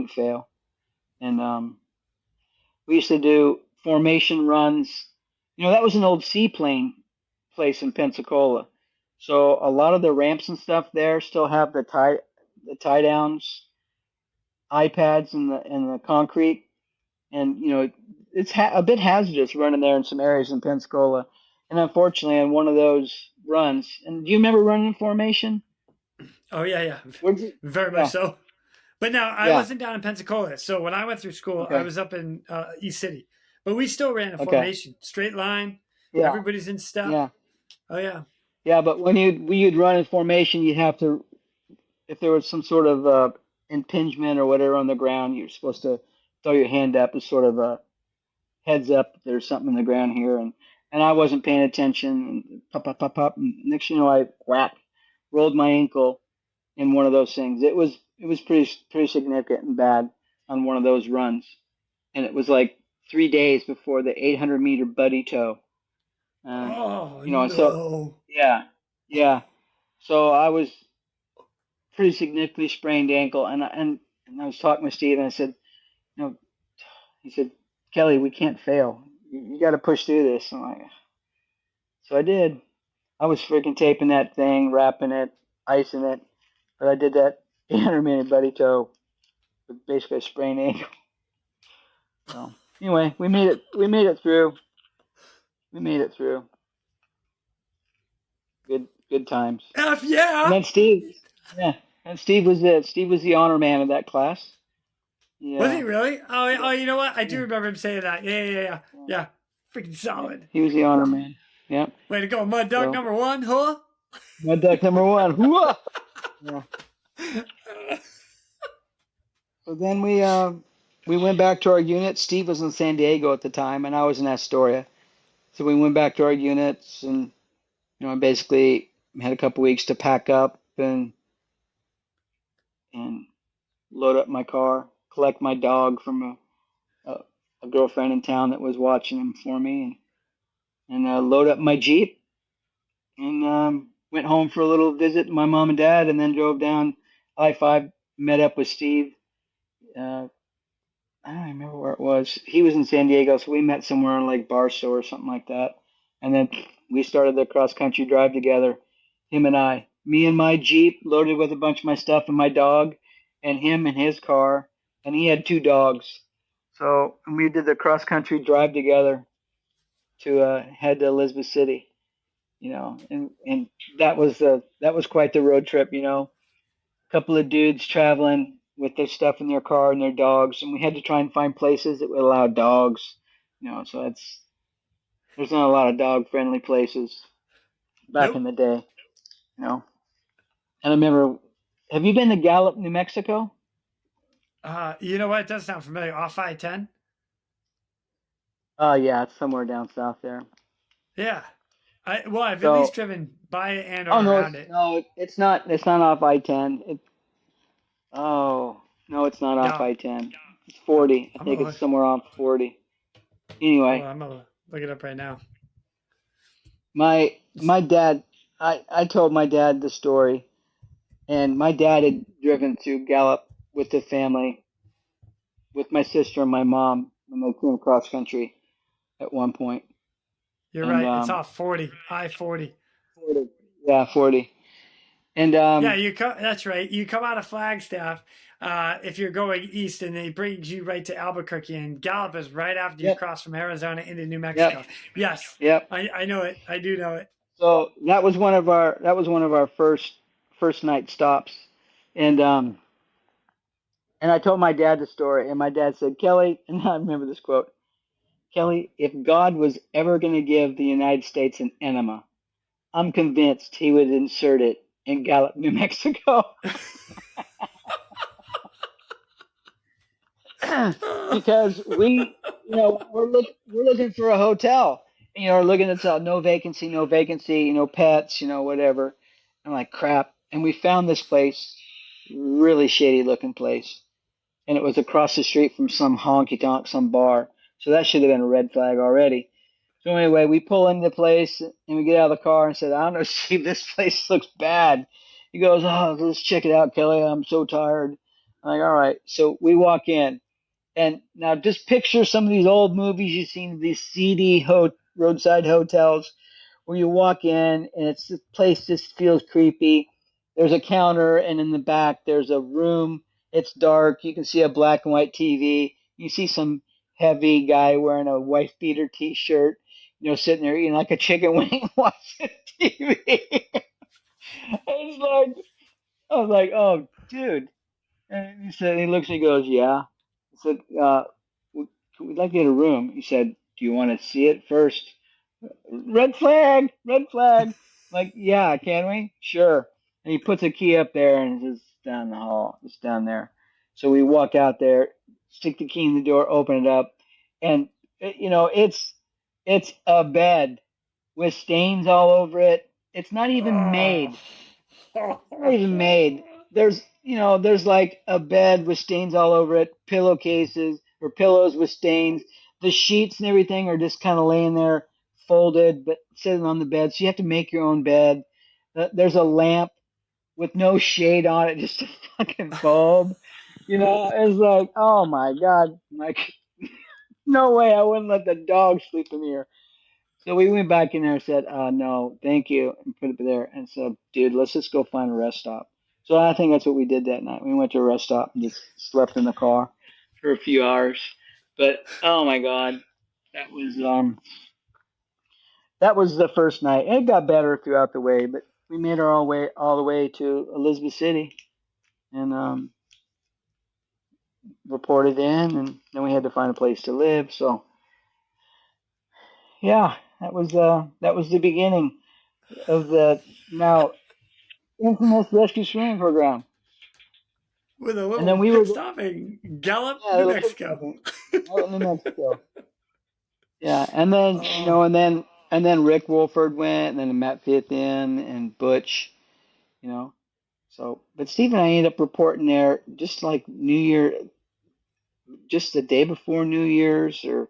fail, and we used to do formation runs. That was an old seaplane place in Pensacola. So a lot of the ramps and stuff there still have the tie downs, iPads in the concrete, and it's a bit hazardous running there in some areas in Pensacola. And unfortunately, on one of those runs, and do you remember running in formation? Oh yeah. Where'd you? Very much Yeah, so. But now I yeah. wasn't down in Pensacola, so when I went through school, I Okay, was up in East City. But we still ran a okay. formation, straight line. Yeah, Everybody's in step. yeah, Oh yeah. yeah. But when you'd run in formation, you'd have to, if there was some sort of impingement or whatever on the ground, you're supposed to throw your hand up as sort of a heads up. There's something in the ground here, and I wasn't paying attention. And pop, pop, pop, pop. And next, I whack, rolled my ankle in one of those things. It was pretty significant and bad on one of those runs, and it was like 3 days before the 800-meter buddy tow. Oh So no. yeah, yeah. So I was pretty significantly sprained ankle, and I was talking with Steve, and I said, he said, Kelly, we can't fail. You got to push through this. I'm like, so I did. I was freaking taping that thing, wrapping it, icing it, but I did that 800-minute buddy tow with basically a sprained ankle. So anyway, we made it. We made it through. We made it through. Good times. F And yeah. then Steve, yeah, and Steve was it. Steve was the honor man of that class. Was Yeah, he really? Oh, you know what? I do yeah, remember him saying that. Yeah. Freaking yeah. solid. He was the honor man. Yeah. Way to go, Mud Duck So number one, huh? mud duck number one. Hooah! Yeah. So then we went back to our unit. Steve was in San Diego at the time, and I was in Astoria. So we went back to our units, and I basically had a couple weeks to pack up and load up my car, collect my dog from a girlfriend in town that was watching him for me, and load up my Jeep, and went home for a little visit with my mom and dad, and then drove down I-5, met up with Steve. Uh, I don't remember where it was. He was in San Diego, so we met somewhere in like Barstow or something like that. And then we started the cross country drive together, him and I. Me and my Jeep loaded with a bunch of my stuff and my dog, and him in his car, and he had two dogs. So we did the cross country drive together to head to Elizabeth City, and that was quite the road trip, couple of dudes traveling with their stuff in their car and their dogs, and we had to try and find places that would allow dogs. So there's not a lot of dog friendly places back Nope. in the day. And I remember, have you been to Gallup, New Mexico? You know what? It does sound familiar. Off I-10. Oh yeah, it's somewhere down south there. Yeah. I've at least So, driven by it and oh or no, around it. it's not off I-10. Oh no, it's not off No. I-10. It's 40. I I'm think gonna it's look. somewhere off 40. Hold on, Anyway, I'm gonna look it up right now. my dad, I told my dad the story, and my dad had driven through Gallup with the family, with my sister and my mom when they came cross country at one point. You're And right. It's off 40. I-40. 40, yeah, 40. And Yeah, that's right. You come out of Flagstaff if you're going east, and it brings you right to Albuquerque, and Gallup is right after you yep, cross from Arizona into New yep, Mexico. Yes, yep. I know it. I do know it. So that was one of our first night stops, and I told my dad the story, and my dad said, Kelly, and I remember this quote, Kelly, if God was ever going to give the United States an enema, I'm convinced he would insert it in Gallup, New Mexico. Because we're looking for a hotel. We're looking at no vacancy, no vacancy, pets, whatever. I'm like, crap. And we found this place, really shady looking place. And it was across the street from some honky tonk, some bar. So that should have been a red flag already. So anyway, we pull into the place and we get out of the car and said, I don't know, Steve, this place looks bad. He goes, oh, let's check it out, Kelly. I'm so tired. I'm like, all right. So we walk in. And now just picture some of these old movies you've seen, these seedy roadside hotels where you walk in and this place just feels creepy. There's a counter, and in the back there's a room. It's dark. You can see a black and white TV. You see some heavy guy wearing a wife beater T-shirt, sitting there eating like a chicken wing watching TV. It's like I was like, oh, dude. And he looks and he goes, yeah. I said, we'd like to get a room. He said, do you want to see it first? Red flag, red flag. Like, yeah, can we? Sure. And he puts a key up there and it's just down the hall. It's down there. So we walk out there, stick the key in the door, open it up, and it's a bed with stains all over it. It's not even made. It's not even made. There's like a bed with stains all over it, pillowcases or pillows with stains. The sheets and everything are just kind of laying there folded, but sitting on the bed. So you have to make your own bed. There's a lamp with no shade on it, just a fucking bulb. It's like, oh my God, like, no way I wouldn't let the dog sleep in here. So we went back in there and said, no, thank you, and put it there. And said, dude, let's just go find a rest stop. So I think that's what we did that night. We went to a rest stop and just slept in the car for a few hours. But oh my God, that was the first night. And it got better throughout the way, but we made our way all the way to Elizabeth City and reported in, and then we had to find a place to live. So yeah, that was the beginning of the now infamous rescue swimming program. With a And little then we pit were stop in Gallup, yeah, New little pit Mexico. stopping New Mexico. Yeah, and then Oh, and then Rick Wolford went, and then Matt Fithin and Butch, you know. So, but Steve and I ended up reporting there just like New Year, just the day before New Year's or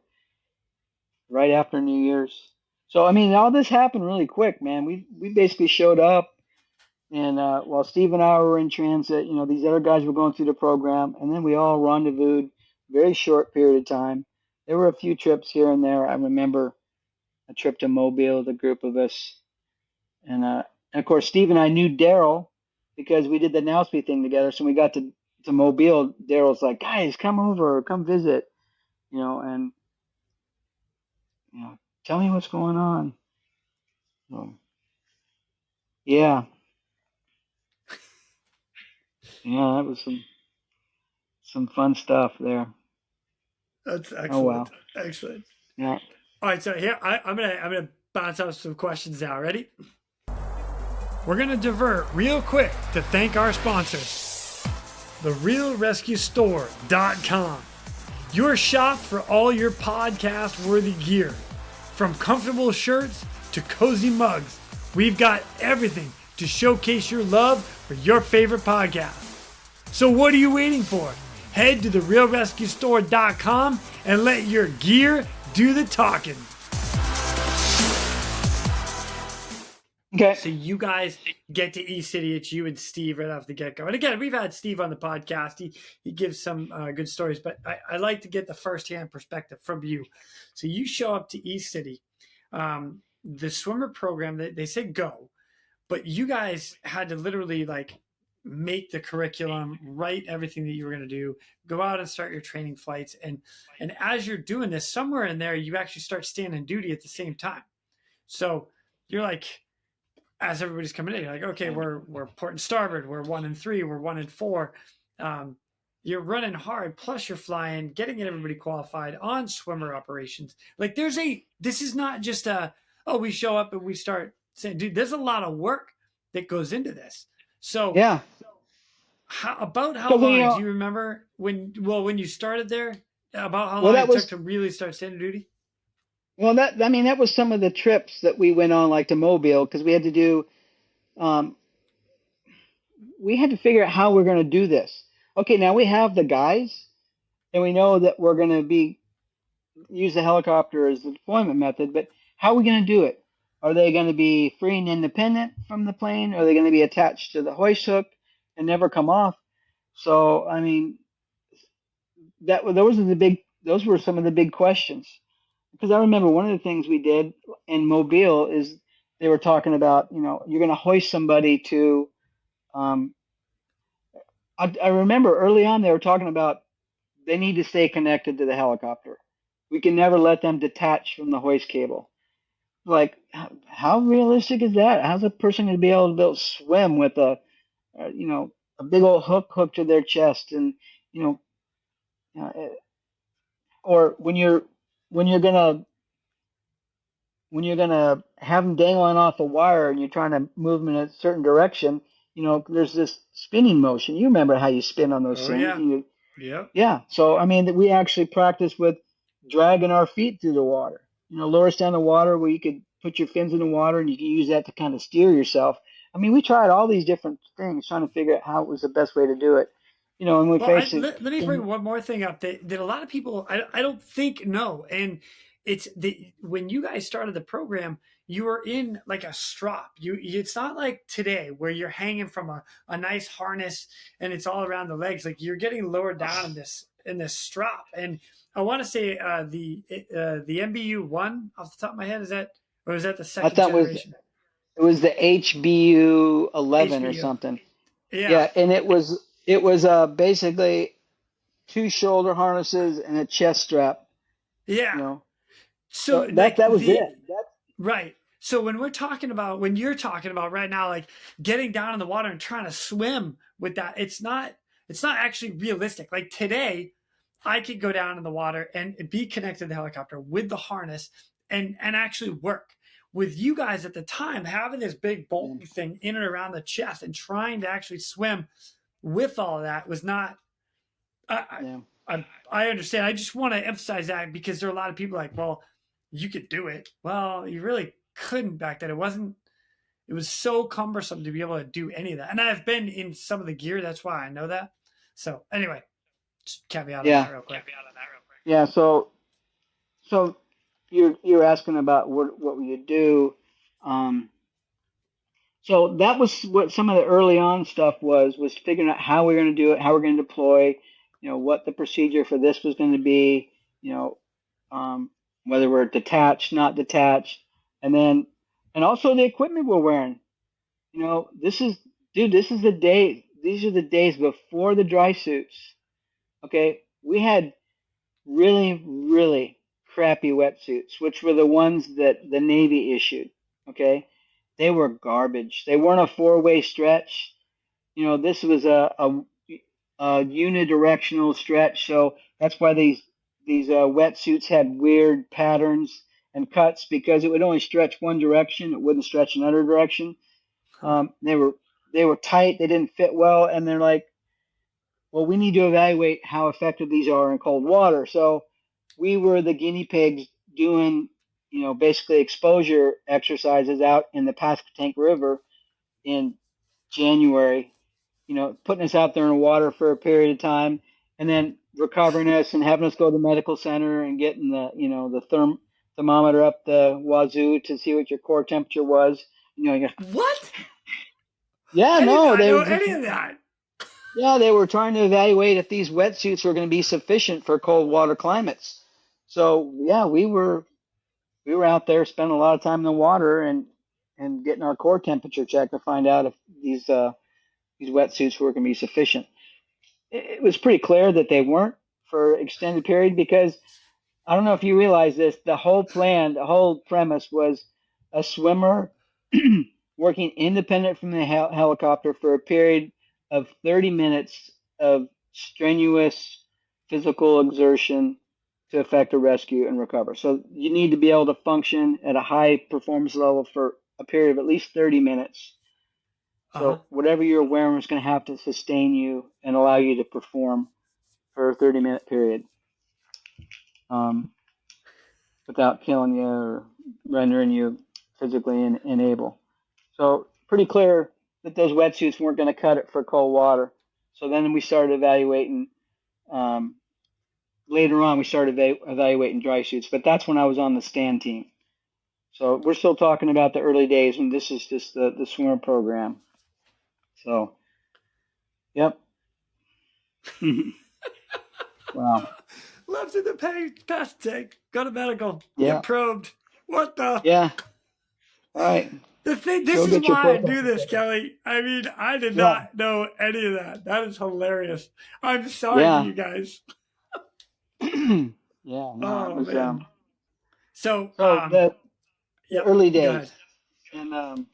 right after New Year's. So I mean, all this happened really quick, man. We basically showed up, and while Steve and I were in transit, these other guys were going through the program, and then we all rendezvoused. Very short period of time. There were a few trips here and there. I remember a trip to Mobile, the group of us, and of course Steve and I knew Daryl because we did the Nowspeed thing together. So when we got to Mobile, Daryl's like, guys, come over, come visit, and tell me what's going on. So, yeah, that was some fun stuff there. that's Oh excellent. wow, Excellent. yeah. All right, so here I'm gonna bounce out some questions now. Ready? We're gonna divert real quick to thank our sponsors, the realrescuestore.com. Your shop for all your podcast worthy gear. From comfortable shirts to cozy mugs, we've got everything to showcase your love for your favorite podcast. So what are you waiting for? Head to the realrescuestore.com and let your gear do the talking. Okay. So you guys get to East City. It's you and Steve right off the get-go. And again, we've had Steve on the podcast. He gives some good stories, but I like to get the firsthand perspective from you. So you show up to East City. The swimmer program, they said go, but you guys had to literally like make the curriculum, write everything that you were going to do, go out and start your training flights. And as you're doing this, somewhere in there, you actually start standing duty at the same time. So you're like, as everybody's coming in, you're like, okay, we're port and starboard, we're 1 and 3, we're 1 and 4. You're running hard, plus you're flying, getting everybody qualified on swimmer operations. Like this is not just we show up and we start saying, dude, there's a lot of work that goes into this. So Yeah. how So long do you remember when you started there? About how long it took to really start standing duty? Well, that was some of the trips that we went on, like to Mobile, because we had to do, we had to figure out how we're going to do this. Okay, now we have the guys, and we know that we're going to use the helicopter as the deployment method, but how are we going to do it? Are they going to be free and independent from the plane? Are they going to be attached to the hoist hook and never come off? So, I mean, those were some of the big questions. Because I remember one of the things we did in Mobile is they were talking about, you're going to hoist somebody to. I remember early on they were talking about they need to stay connected to the helicopter. We can never let them detach from the hoist cable. Like, how realistic is that? How's a person going to be able to swim with a big old hook hooked to their chest, and you know, or when you're gonna have them dangling off a wire and you're trying to move them in a certain direction, there's this spinning motion. You remember how you spin on those Oh things? yeah. Yep. Yeah. So I mean, we actually practice with dragging our feet through the water. Lower us down the water where you could put your fins in the water and you can use that to kind of steer yourself. I mean, we tried all these different things trying to figure out how it was the best way to do it. And we Well, faced it. let me bring one more thing up that a lot of people I don't think know, and it's when you guys started the program, you were in like a strop. It's not like today where you're hanging from a nice harness and it's all around the legs. Like you're getting lowered down in this strop, and I want to say the MBU 1 off the top of my head, is that, or is that the I second thought generation? it was the HBU 11 or HBU. something. Yeah. Yeah, and it was basically two shoulder harnesses and a chest strap. Yeah. You know, So so like that was it. the right. So when you're talking about right now, like getting down in the water and trying to swim with that, it's not actually realistic. Like today, I could go down in the water and be connected to the helicopter with the harness and actually work. With you guys at the time, having this big bulky thing in and around the chest and trying to actually swim with all of that was not. I, Yeah. I understand. I just want to emphasize that because there are a lot of people like, well, you could do it. Well, you really couldn't back then. It wasn't. It was so cumbersome to be able to do any of that. And I've been in some of the gear. That's why I know that. So anyway, just caveat on Yeah. that real quick. Yeah. So you're asking about what we would do. Um, so that was what some of the early on stuff was figuring out how we're going to do it, how we're going to deploy, what the procedure for this was going to be, you know, whether we're detached, not detached, and also the equipment we're wearing. This is, dude, this is the day. These are the days before the dry suits. Okay, we had really, really crappy wetsuits, which were the ones that the Navy issued. Okay, they were garbage. They weren't a four-way stretch. This was a unidirectional stretch, so that's why these wetsuits had weird patterns and cuts because it would only stretch one direction. It wouldn't stretch another direction. Huh. They were tight. They didn't fit well, and they're like, well, we need to evaluate how effective these are in cold water. So we were the guinea pigs doing, basically exposure exercises out in the Pasquotank River in January, putting us out there in the water for a period of time and then recovering us and having us go to the medical center and getting the thermometer up the wazoo to see what your core temperature was. What? Yeah, I did no, not they know were just any of that. Yeah, they were trying to evaluate if these wetsuits were going to be sufficient for cold water climates. So yeah, we were out there spending a lot of time in the water and getting our core temperature checked to find out if these wetsuits were going to be sufficient. It was pretty clear that they weren't for extended period because I don't know if you realize this. The whole plan, the whole premise was a swimmer working independent from the helicopter for a period of 30 minutes of strenuous physical exertion to effect a rescue and recover. So you need to be able to function at a high performance level for a period of at least 30 minutes. Uh-huh. So whatever you're wearing is going to have to sustain you and allow you to perform for a 30-minute period. Without killing you or rendering you physically unable. So pretty clear that those wetsuits weren't going to cut it for cold water. So then we started evaluating. Later on, we started evaluating dry suits, but that's when I was on the stand team. So we're still talking about the early days, and this is just the swimmer program. So, yep. Wow. Left in the past tank. Go to medical. Yeah. Get probed. What the? Yeah. All right. This Go is get your why I profile do this, picture. Kelly. I mean, I did Yeah. not know any of that. That is hilarious. I'm sorry for Yeah. you guys. Yeah. No, it Oh was man. So, so the yeah, early go days, ahead. and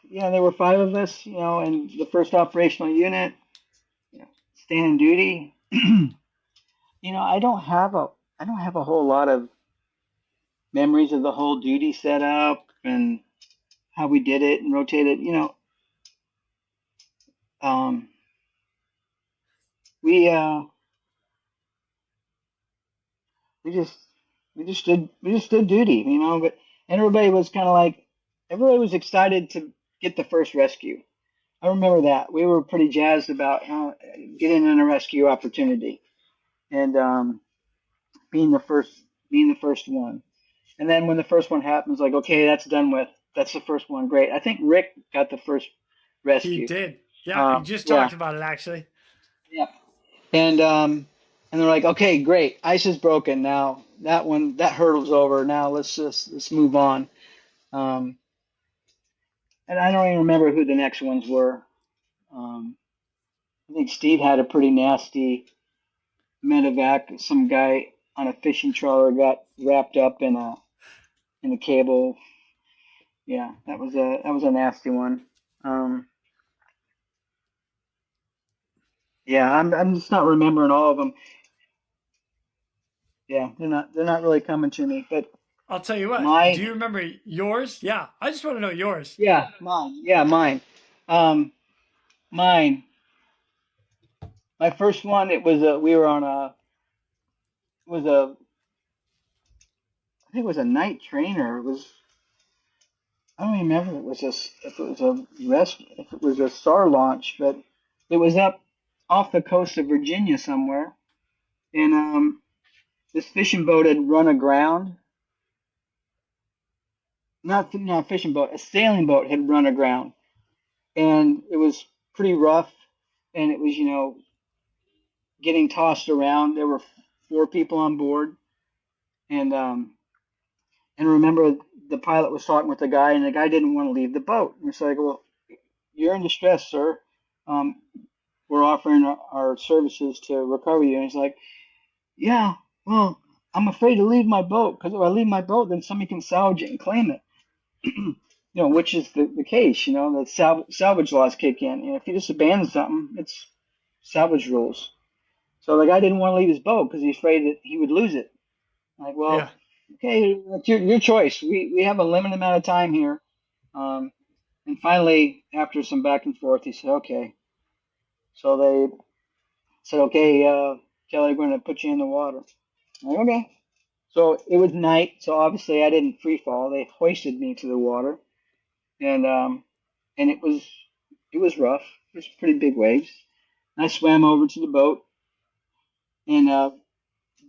yeah, there were 5 of us, in the first operational unit, standing duty. I don't have a whole lot of memories of the whole duty setup and how we did it and rotated. Um, we uh, we just we just stood duty, but and everybody was excited to get the first rescue. I remember that we were pretty jazzed about getting in a rescue opportunity and being the first being the first one. And then when the first one happens, like, okay, that's done with. That's the first one. Great. I think Rick got the first He rescue. did. Yeah, he just Yeah, talked about it actually. yeah. And they're like, okay, great. Ice is broken now. That hurdle's over. Now let's move on. Um, and I don't even remember who the next ones were. Um, I think Steve had a pretty nasty medevac. Some guy on a fishing trawler got wrapped up in a cable. Yeah, that was a nasty one. Um, yeah, I'm just not remembering all of them. Yeah, they're not really coming to me. But I'll tell you what. Do my you remember yours? Yeah, I just want to know yours. yeah, mine. Yeah, mine. Um, mine. My first one. It was we were on a it was a I think it was a night trainer. It was I don't even remember if it was a if it was a SAR launch, but it was up off the coast of Virginia somewhere, and this fishing boat had run aground. Not a fishing boat, a sailing boat had run aground, and it was pretty rough, and it was getting tossed around. There were 4 people on board, and remember the pilot was talking with the guy, and the guy didn't want to leave the boat. And it's like, well, you're in distress, sir. Um, we're offering our services to recover you. And he's like, yeah, well, I'm afraid to leave my boat because if I leave my boat, then somebody can salvage it and claim it. Which is the case. The salvage laws kick in. If you just abandon something, it's salvage rules. So the guy didn't want to leave his boat because he's afraid that he would lose it. Like, Yeah. well, okay, that's your choice. We have a limited amount of time here. And finally, after some back and forth, he said, okay. So they said, okay, Kelly, we're going to put you in the water. I'm like, okay. So it was night, so obviously I didn't free fall. They hoisted me to the water, and it was rough. It was pretty big waves. And I swam over to the boat and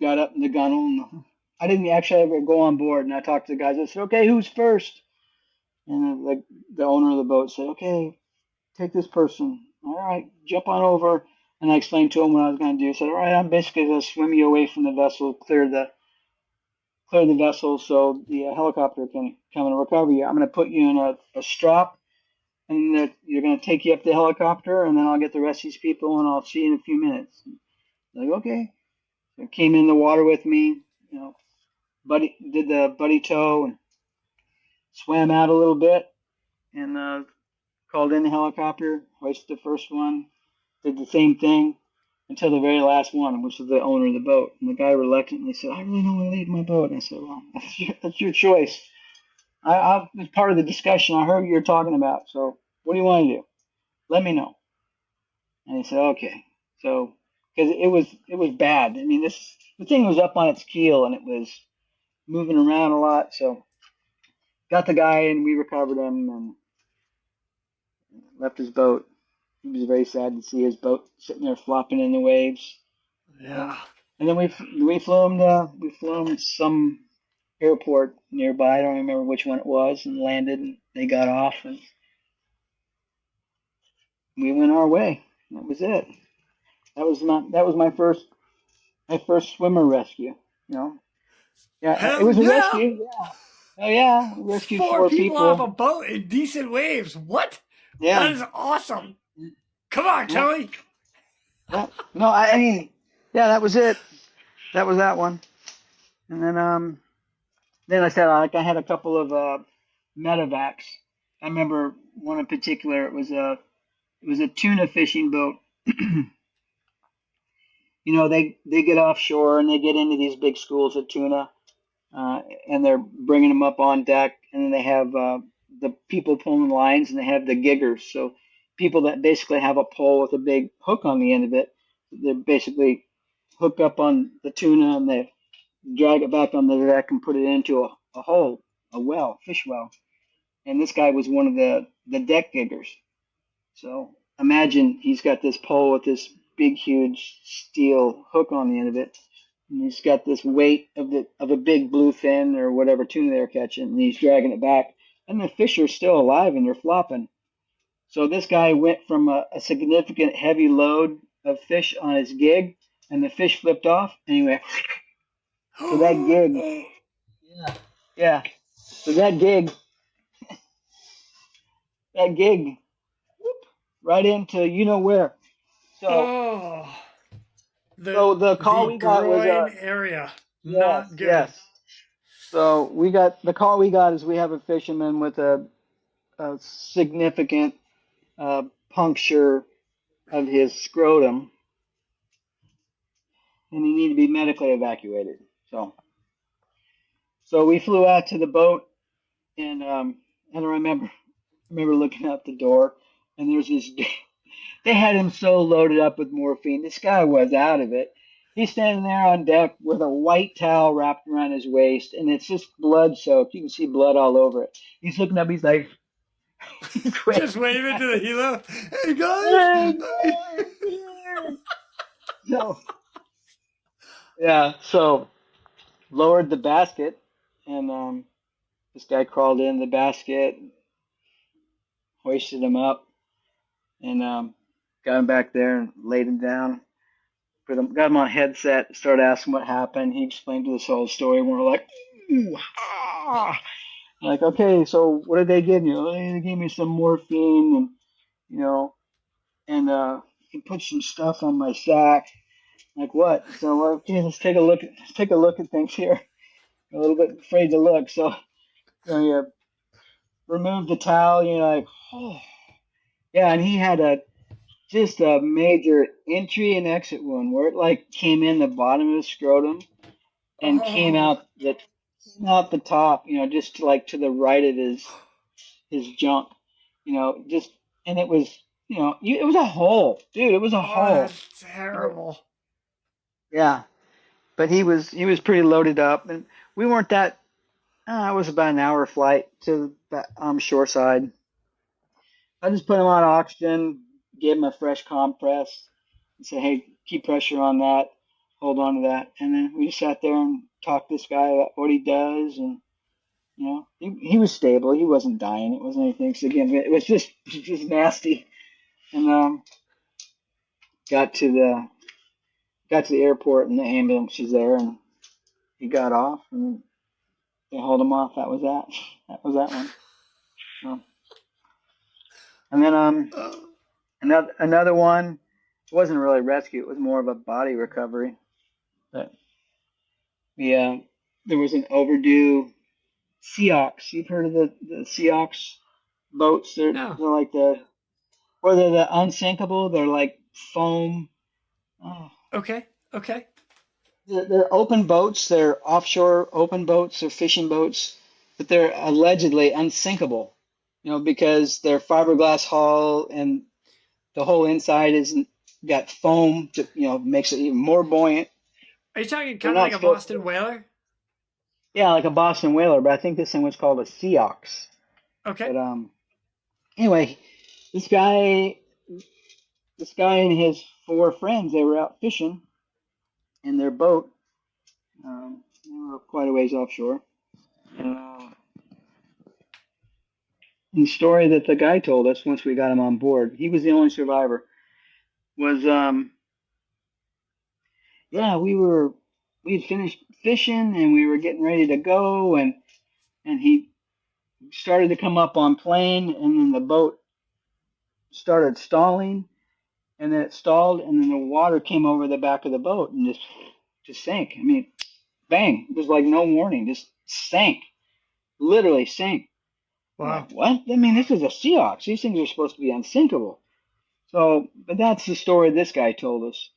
got up in the gunnel. And I didn't actually ever go on board. And I talked to the guys. I said, okay, who's first? And the owner of the boat said, okay, take this person. All right, jump on over. And I explained to him what I was going to do. I said, all right, I'm basically going to swim you away from the vessel, clear the vessel so the helicopter can come and recover you. I'm going to put you in a strop, and you're going to take you up the helicopter, and then I'll get the rest of these people, and I'll see you in a few minutes. Like, okay. So came in the water with me, did the buddy tow and swam out a little bit, and called in the helicopter, hoisted the first one, did the same thing until the very last one, which was the owner of the boat. And the guy reluctantly said, I really don't want to leave my boat. And I said, well, that's your choice. I was part of the discussion. I heard what you're talking about. So what do you want to do? Let me know. And he said, okay. So, because it was bad. I mean, the thing was up on its keel and it was moving around a lot. So got the guy and we recovered him and left his boat. He was very sad to see his boat sitting there flopping in the waves. Yeah. And then we flew him some airport nearby. I don't remember which one it was, and landed. And they got off, and we went our way. That was it. That was my first swimmer rescue. Yeah, it Hell was a yeah. rescue. Yeah, Oh yeah, rescued 4 people off a people. boat in decent waves. What? That Yeah. is awesome. Come on, Yeah. Kelly. Yeah. No, I mean, yeah, that was it. That was that one. And then I said like I had a couple of medevacs. I remember one in particular. It was a tuna fishing boat. They get offshore and they get into these big schools of tuna, and they're bringing them up on deck, and then they have the people pulling lines, and they have the giggers. So people that basically have a pole with a big hook on the end of it, they basically hook up on the tuna and they drag it back on the deck and put it into a hole, a well, fish well. And this guy was one of the deck giggers. So imagine he's got this pole with this big, huge steel hook on the end of it, and he's got this weight of a big bluefin or whatever tuna they're catching, and he's dragging it back, and the fish are still alive and they're flopping. So this guy went from a significant heavy load of fish on his gig, and the fish flipped off, and he went. So that gig, yeah, yeah. So that gig, whoop, right into you know where. So Oh, So the call the we got was groin area. yes, Not good. yes. So we got the call we got is we have a fisherman with a significant puncture of his scrotum, and he needed to be medically evacuated. So we flew out to the boat, and I remember looking out the door, and there's this. They had him so loaded up with morphine. This guy was out of it. He's standing there on deck with a white towel wrapped around his waist, and it's just blood soaked. You can see blood all over it. He's looking up. He's like, he's Just waving. wave it to the helo. Hey Hey, guys. guys, here. So yeah, so lowered the basket, and this guy crawled in the basket, hoisted him up, and got him back there and laid him down. Got him on a headset, started asking what happened. He explained to us the whole story, and we're like, ooh, ah. Like, okay, so what did they give you? "Oh, they gave me some morphine, and you know, and he put some stuff on my sack. Like what? So okay, let's take a look. Let's take a look at things here. A little bit afraid to look. So you remove the towel. You're like, oh, yeah. And he had just a major entry and exit wound where it like came in the bottom of his scrotum and Oh, came out the top, just like to the right of his junk, just and it was, it was a hole, dude. It was a oh, hole. that's But, terrible. yeah, but he was pretty loaded up, and we weren't that. It was about an hour flight to the shoreside. I just put him on oxygen, gave him a fresh compress, and said, "Hey, keep pressure on that, hold on to that." And then we just sat there and talked to this guy about what he does, and he was stable. He wasn't dying. It wasn't anything. So again, it was just nasty. And got to the got to the airport, and the ambulance was there, and he got off, and they hauled him off. That was that. That was that one. So, and then another one. It wasn't really rescue. It was more of a body recovery. But we there was an overdue Seahawks. You've heard of the Seahawks boats? They're No. they're like they're the unsinkable. They're like foam. Oh, Okay. Okay. they're open boats. They're offshore open boats or fishing boats, but they're allegedly unsinkable. Because they're fiberglass hull and the whole inside isn't got foam to makes it even more buoyant. Are you talking They're kind of like not a supposed to. Boston whaler? Yeah, like a Boston whaler, but I think this thing was called a Seahawks. Okay. But anyway, this guy this guy and his 4 friends, they were out fishing in their boat. They were quite a ways offshore. And the story that the guy told us once we got him on board, he was the only survivor, was yeah, we had finished fishing and we were getting ready to go, and and he started to come up on plane, and then the boat started stalling, and then it stalled, and then the water came over the back of the boat and just sank. I mean, bang! It was like no warning, just sank, literally sank. I'm Wow. like, what? I mean, this is a Sea Ox. These things are supposed to be unsinkable. So, but that's the story this guy told us.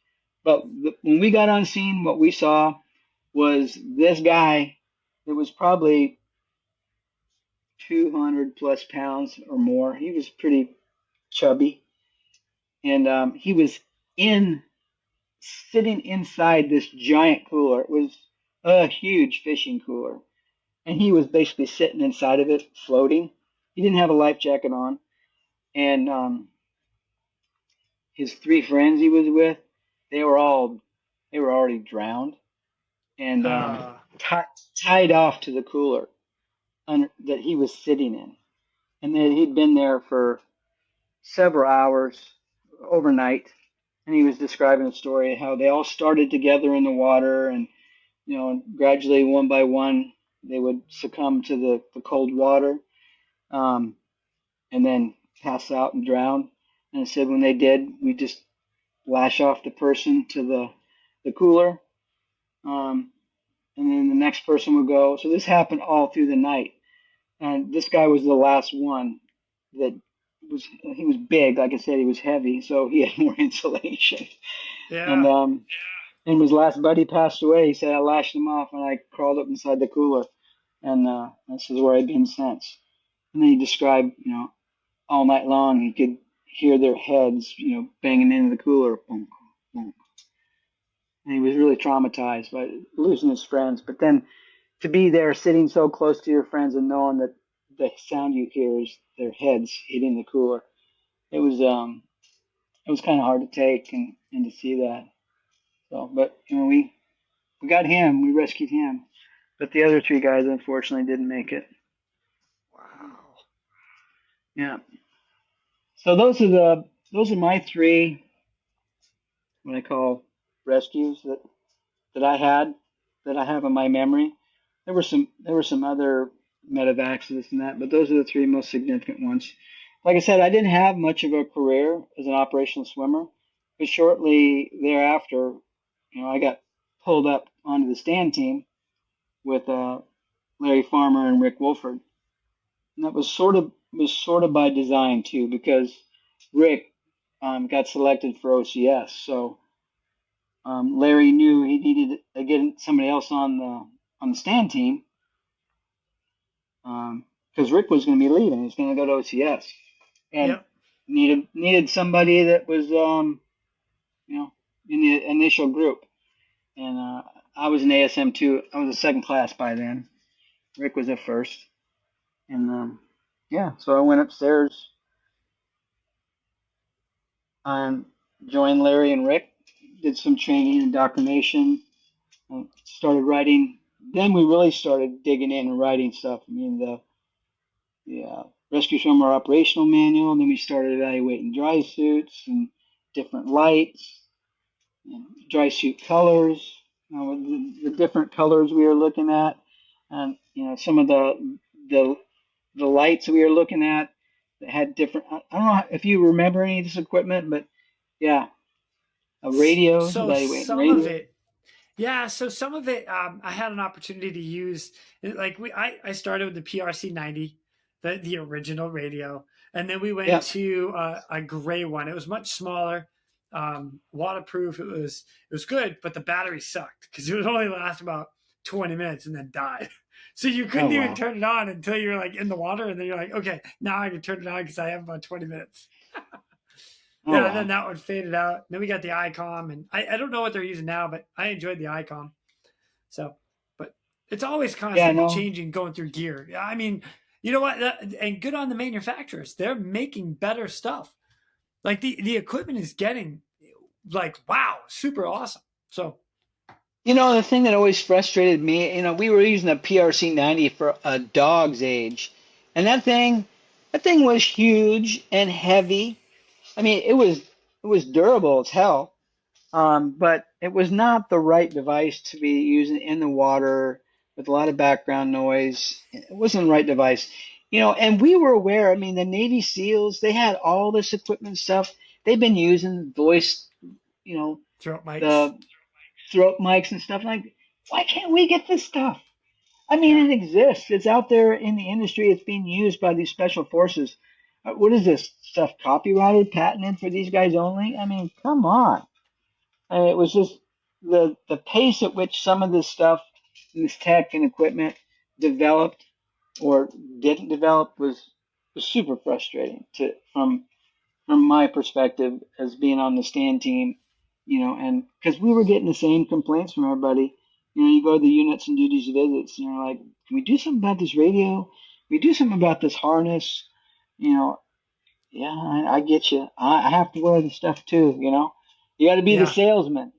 But when we got on scene, what we saw was this guy that was probably 200 plus pounds or more. He was pretty chubby, and he was in sitting inside this giant cooler. It was a huge fishing cooler, and he was basically sitting inside of it, floating. He didn't have a life jacket on, and his three friends he was with, they were already drowned and Uh, tied off to the cooler that he was sitting in, and then he'd been there for several hours overnight, and he was describing a story how they all started together in the water, and gradually one by one they would succumb to the cold water, um, and then pass out and drown. And it said when they did, we just lash off the person to the cooler, um, and then the next person would go. So this happened all through the night, and this guy was the last one that he was big, like I said, he was heavy, so he had more insulation. And yeah. and his last buddy passed away. He said I lashed him off and I crawled up inside the cooler, and this is where I've been since. And then he described, all night long he could hear their heads, banging into the cooler, boom, boom. And he was really traumatized by losing his friends. But then to be there, sitting so close to your friends, and knowing that the sound you hear is their heads hitting the cooler, it was kind of hard to take and to see that. So, but we got him, we rescued him, but the other three guys unfortunately didn't make it. Wow. Yeah. So those are my three, what I call rescues that I had, that I have in my memory. There were some other medevacs, this and that, but those are the three most significant ones. Like I said, I didn't have much of a career as an operational swimmer, but shortly thereafter, I got pulled up onto the stand team with Larry Farmer and Rick Wolford, and that was sort of by design too, because Rick got selected for OCS, so Larry knew he needed to get somebody else on the stand team, because Rick was going to be leaving. He was going to go to OCS, and Yep. needed somebody that was in the initial group. And I was an ASM too. I was a second class by then. Rick was at first, and so I went upstairs and joined Larry and Rick. Did some training and indoctrination. Started writing. Then we really started digging in and writing stuff. I mean, the Rescue Swimmer operational manual. And then we started evaluating dry suits and different lights, and dry suit colors, the different colors we were looking at, and some of the lights we were looking at that had different. I don't know if you remember any of this equipment, but yeah, radios, So evaluating some of radio. it, yeah. So some of it, I had an opportunity to use. Like I started with the PRC-90, the original radio, and then we went Yeah. to a gray one. It was much smaller, waterproof. It was good, but the battery sucked because it would only last about 20 minutes and then died. So you Oh couldn't even wow. turn it on until you're like in the water, and then you're like, okay, now I can turn it on because I have about 20 minutes. Oh Yeah, and then wow. that one faded out. Then we got the ICOM, and I don't know what they're using now, but I enjoyed the ICOM. So, but it's always Yeah. constantly No. changing, going through gear. I mean, you know what? And good on the manufacturers. They're making better stuff. Like the equipment is getting like wow, super awesome. So The thing that always frustrated me, we were using a PRC-90 for a dog's age, and that thing was huge and heavy. I mean, it was durable as hell, but it was not the right device to be using in the water with a lot of background noise. It wasn't the right device, and we were aware. I mean, the Navy SEALs, they had all this equipment stuff. They've been using voice, Throat mics. the throat mics and stuff. Like, why can't we get this stuff? I mean, Yeah. it exists. It's out there in the industry. It's being used by these special forces. What is this stuff? Copyrighted, patented for these guys only? I mean, come on. And it was just the pace at which some of this stuff, this tech and equipment developed or didn't develop was super frustrating from my perspective as being on the stand team, and because we were getting the same complaints from everybody. You go to the units and do these visits, and you're like, can we do something about this radio? Can we do something about this harness? Yeah, I get you. I have to wear the stuff too, You got to be the Yeah. salesman.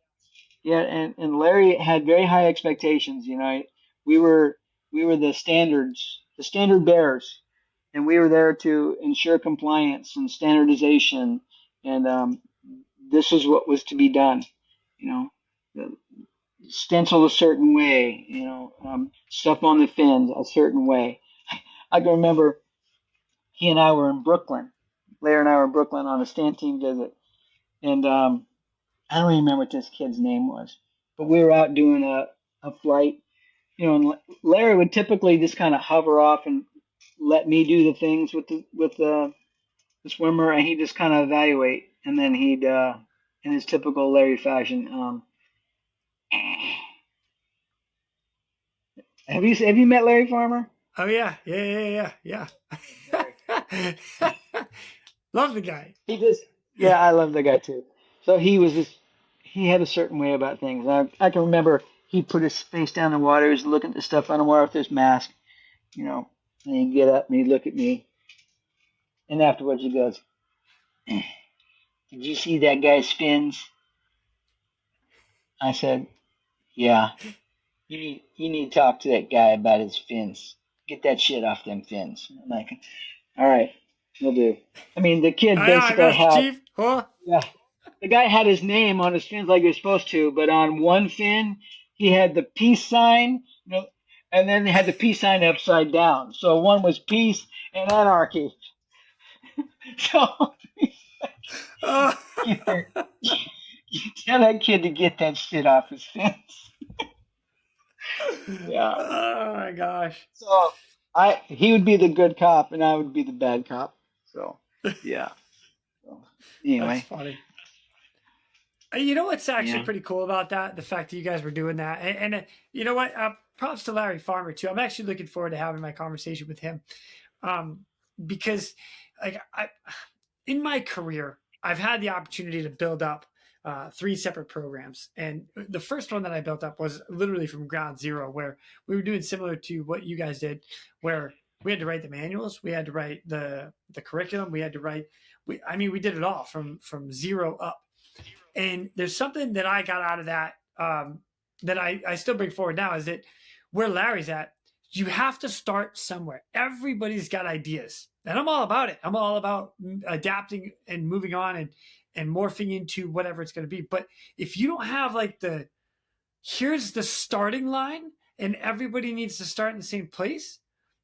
Yeah, and Larry had very high expectations. We were the standard bearers, and we were there to ensure compliance and standardization, and this is what was to be done. The stencil a certain way, stuff on the fins a certain way. I can remember he and I were in Brooklyn. Larry and I were in Brooklyn on a stand team visit, and I don't even remember what this kid's name was, but we were out doing a flight, and Larry would typically just kind of hover off and let me do the things with the swimmer, and he'd just kind of evaluate, and then he'd in his typical Larry fashion. Have you met Larry Farmer? Oh yeah. Yeah. Love the guy. Yeah, I love the guy too. So he had a certain way about things. I can remember he put his face down in the water, he was looking at the stuff underwater with his mask, and he'd get up and he'd look at me, and afterwards he goes, "Did you see that guy's fins?" I said, "Yeah. You need to talk to that guy about his fins. Get that shit off them fins." I'm like, "All right, we'll do." I mean, the kid Aye, aye, basically Master had, Chief. Huh? yeah, the guy had his name on his fins like he was supposed to, but on one fin he had the peace sign, and then they had the peace sign upside down. So one was peace and anarchy. So Oh. you, you tell that kid to get that shit off his fins. Yeah. Oh my gosh. So he would be the good cop and I would be the bad cop. So yeah. So, That's anyway, funny. You know what's actually yeah. pretty cool about that? The fact that you guys were doing that. And you know what? Props to Larry Farmer, too. I'm actually looking forward to having my conversation with him. Because like in my career, I've had the opportunity to build up 3 separate programs. And the first one that I built up was literally from ground zero, where we were doing similar to what you guys did, where we had to write the manuals, we had to write the curriculum, we had to write, we did it all from zero up. And there's something that I got out of that that I still bring forward now is that where Larry's at, you have to start somewhere. Everybody's got ideas. And I'm all about it. I'm all about adapting and moving on and morphing into whatever it's going to be. But if you don't have like here's the starting line and everybody needs to start in the same place,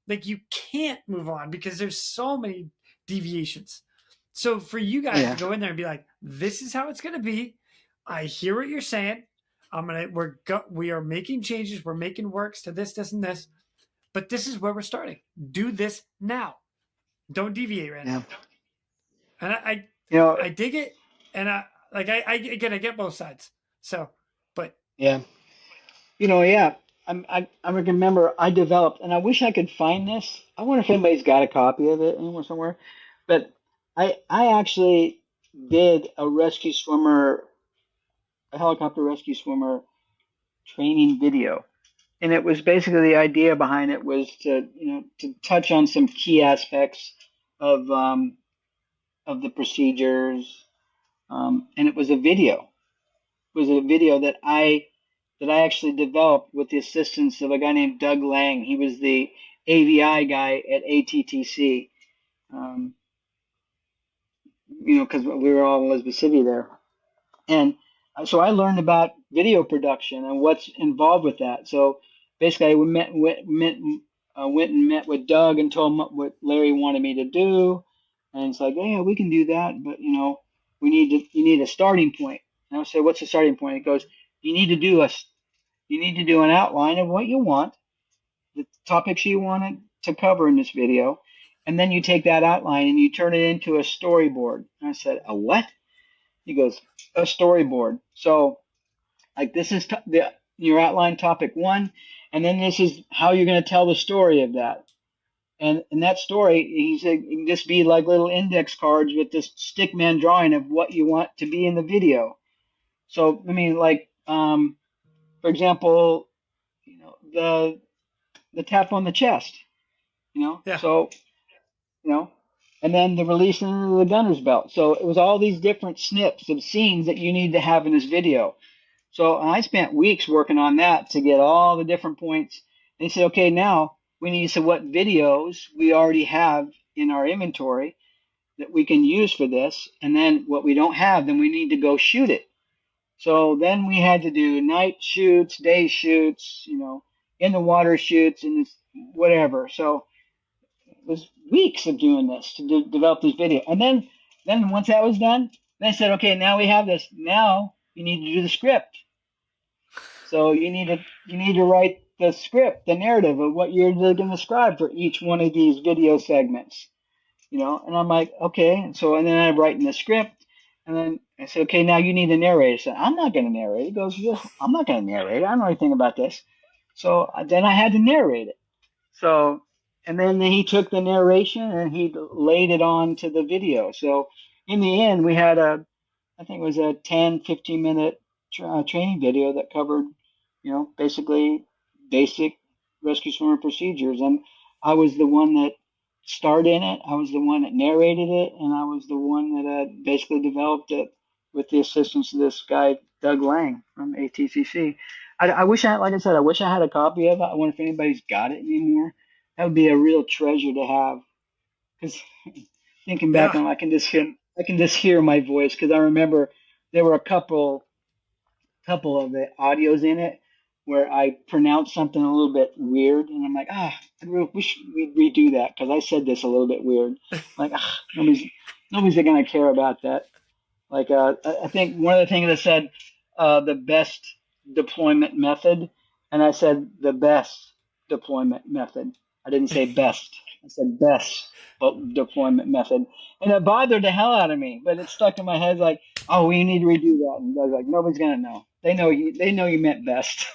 like you can't move on because there's so many deviations. So for you guys Yeah. to go in there and be like, this is how it's going to be. I hear what you're saying. We are making changes. We're making works to this, this, and this. But this is where we're starting. Do this now. Don't deviate right now. And I dig it. And I get both sides. So, but Yeah. Yeah. I remember I developed, and I wish I could find this. I wonder if anybody's got a copy of it anywhere somewhere. But I actually did a helicopter rescue swimmer training video, and it was basically the idea behind it was to touch on some key aspects of the procedures, and it was a video. It was a video that I actually developed with the assistance of a guy named Doug Lang. He was the AVI guy at ATTC, because we were all in Elizabeth City there. And so I learned about video production and what's involved with that. So basically I went and met with Doug and told him what Larry wanted me to do, and it's like, oh, yeah, we can do that, but you need a starting point. And I said, what's the starting point? It goes, you need to do an outline of what you want, the topics you want to cover in this video, and then you take that outline and you turn it into a storyboard. And I said, a what? He goes, a storyboard. So like this is your outline topic 1, and then this is how you're going to tell the story of that. And in that story, he said, it can just be like little index cards with this stickman drawing of what you want to be in the video. So, I mean, like, for example, the tap on the chest, Yeah. so, and then the release into the gunner's belt. So it was all these different snips of scenes that you need to have in this video. So I spent weeks working on that to get all the different points. And he said, okay, now we need to see what videos we already have in our inventory that we can use for this. And then what we don't have, then we need to go shoot it. So then we had to do night shoots, day shoots, in the water shoots, and whatever. So it was weeks of doing this to develop this video. And then once that was done, then I said, okay, now we have this. Now you need to do the script. So you need to write the script, the narrative of what you're going to describe for each one of these video segments. And I'm like, okay. And then I write in the script, and then I said, okay, now you need a narrator. I said, I'm not going to narrate. He goes, well, I'm not going to narrate. I don't know anything about this. So then I had to narrate it. So, and then he took the narration and he laid it on to the video. So in the end, we had I think it was a 10, 15 minute training video that covered, basically basic rescue swimmer procedures. And I was the one that starred in it. I was the one that narrated it. And I was the one that basically developed it with the assistance of this guy, Doug Lang from ATCC. I wish I had a copy of it. I wonder if anybody's got it anymore. That would be a real treasure to have. Because thinking back on, I can just hear my voice, because I remember there were a couple of the audios in it where I pronounced something a little bit weird, and I'm like, I wish we'd redo that because I said this a little bit weird. Like, nobody's gonna care about that. Like, I think one of the things that said the best deployment method, and I said the best deployment method. I didn't say best. I said best deployment method, and it bothered the hell out of me. But it stuck in my head like, oh, we need to redo that. And I was like, nobody's gonna know. They know you meant best.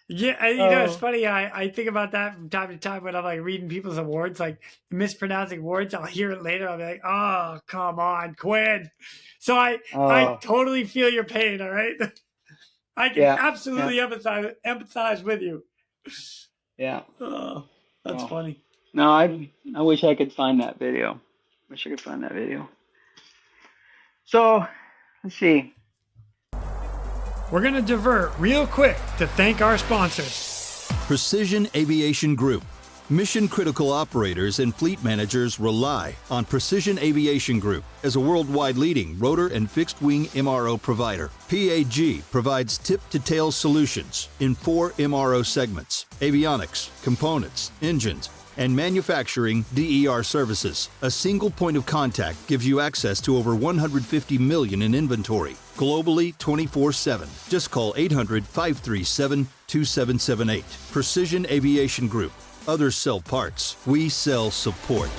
Yeah, it's funny. I think about that from time to time when I'm like reading people's awards, like mispronouncing words. I'll hear it later. I'll be like, "Oh, come on, Quinn." So I totally feel your pain. All right, I can absolutely empathize with you. Yeah. Oh, that's funny. No, I wish I could find that video. So let's see. We're going to divert real quick to thank our sponsors. Precision Aviation Group. Mission critical operators and fleet managers rely on Precision Aviation Group as a worldwide leading rotor and fixed wing MRO provider. PAG provides tip-to-tail solutions in 4 MRO segments: avionics, components, engines, and manufacturing DER services. A single point of contact gives you access to over 150 million in inventory, globally 24/7. Just call 800-537-2778. Precision Aviation Group. Others sell parts. We sell support.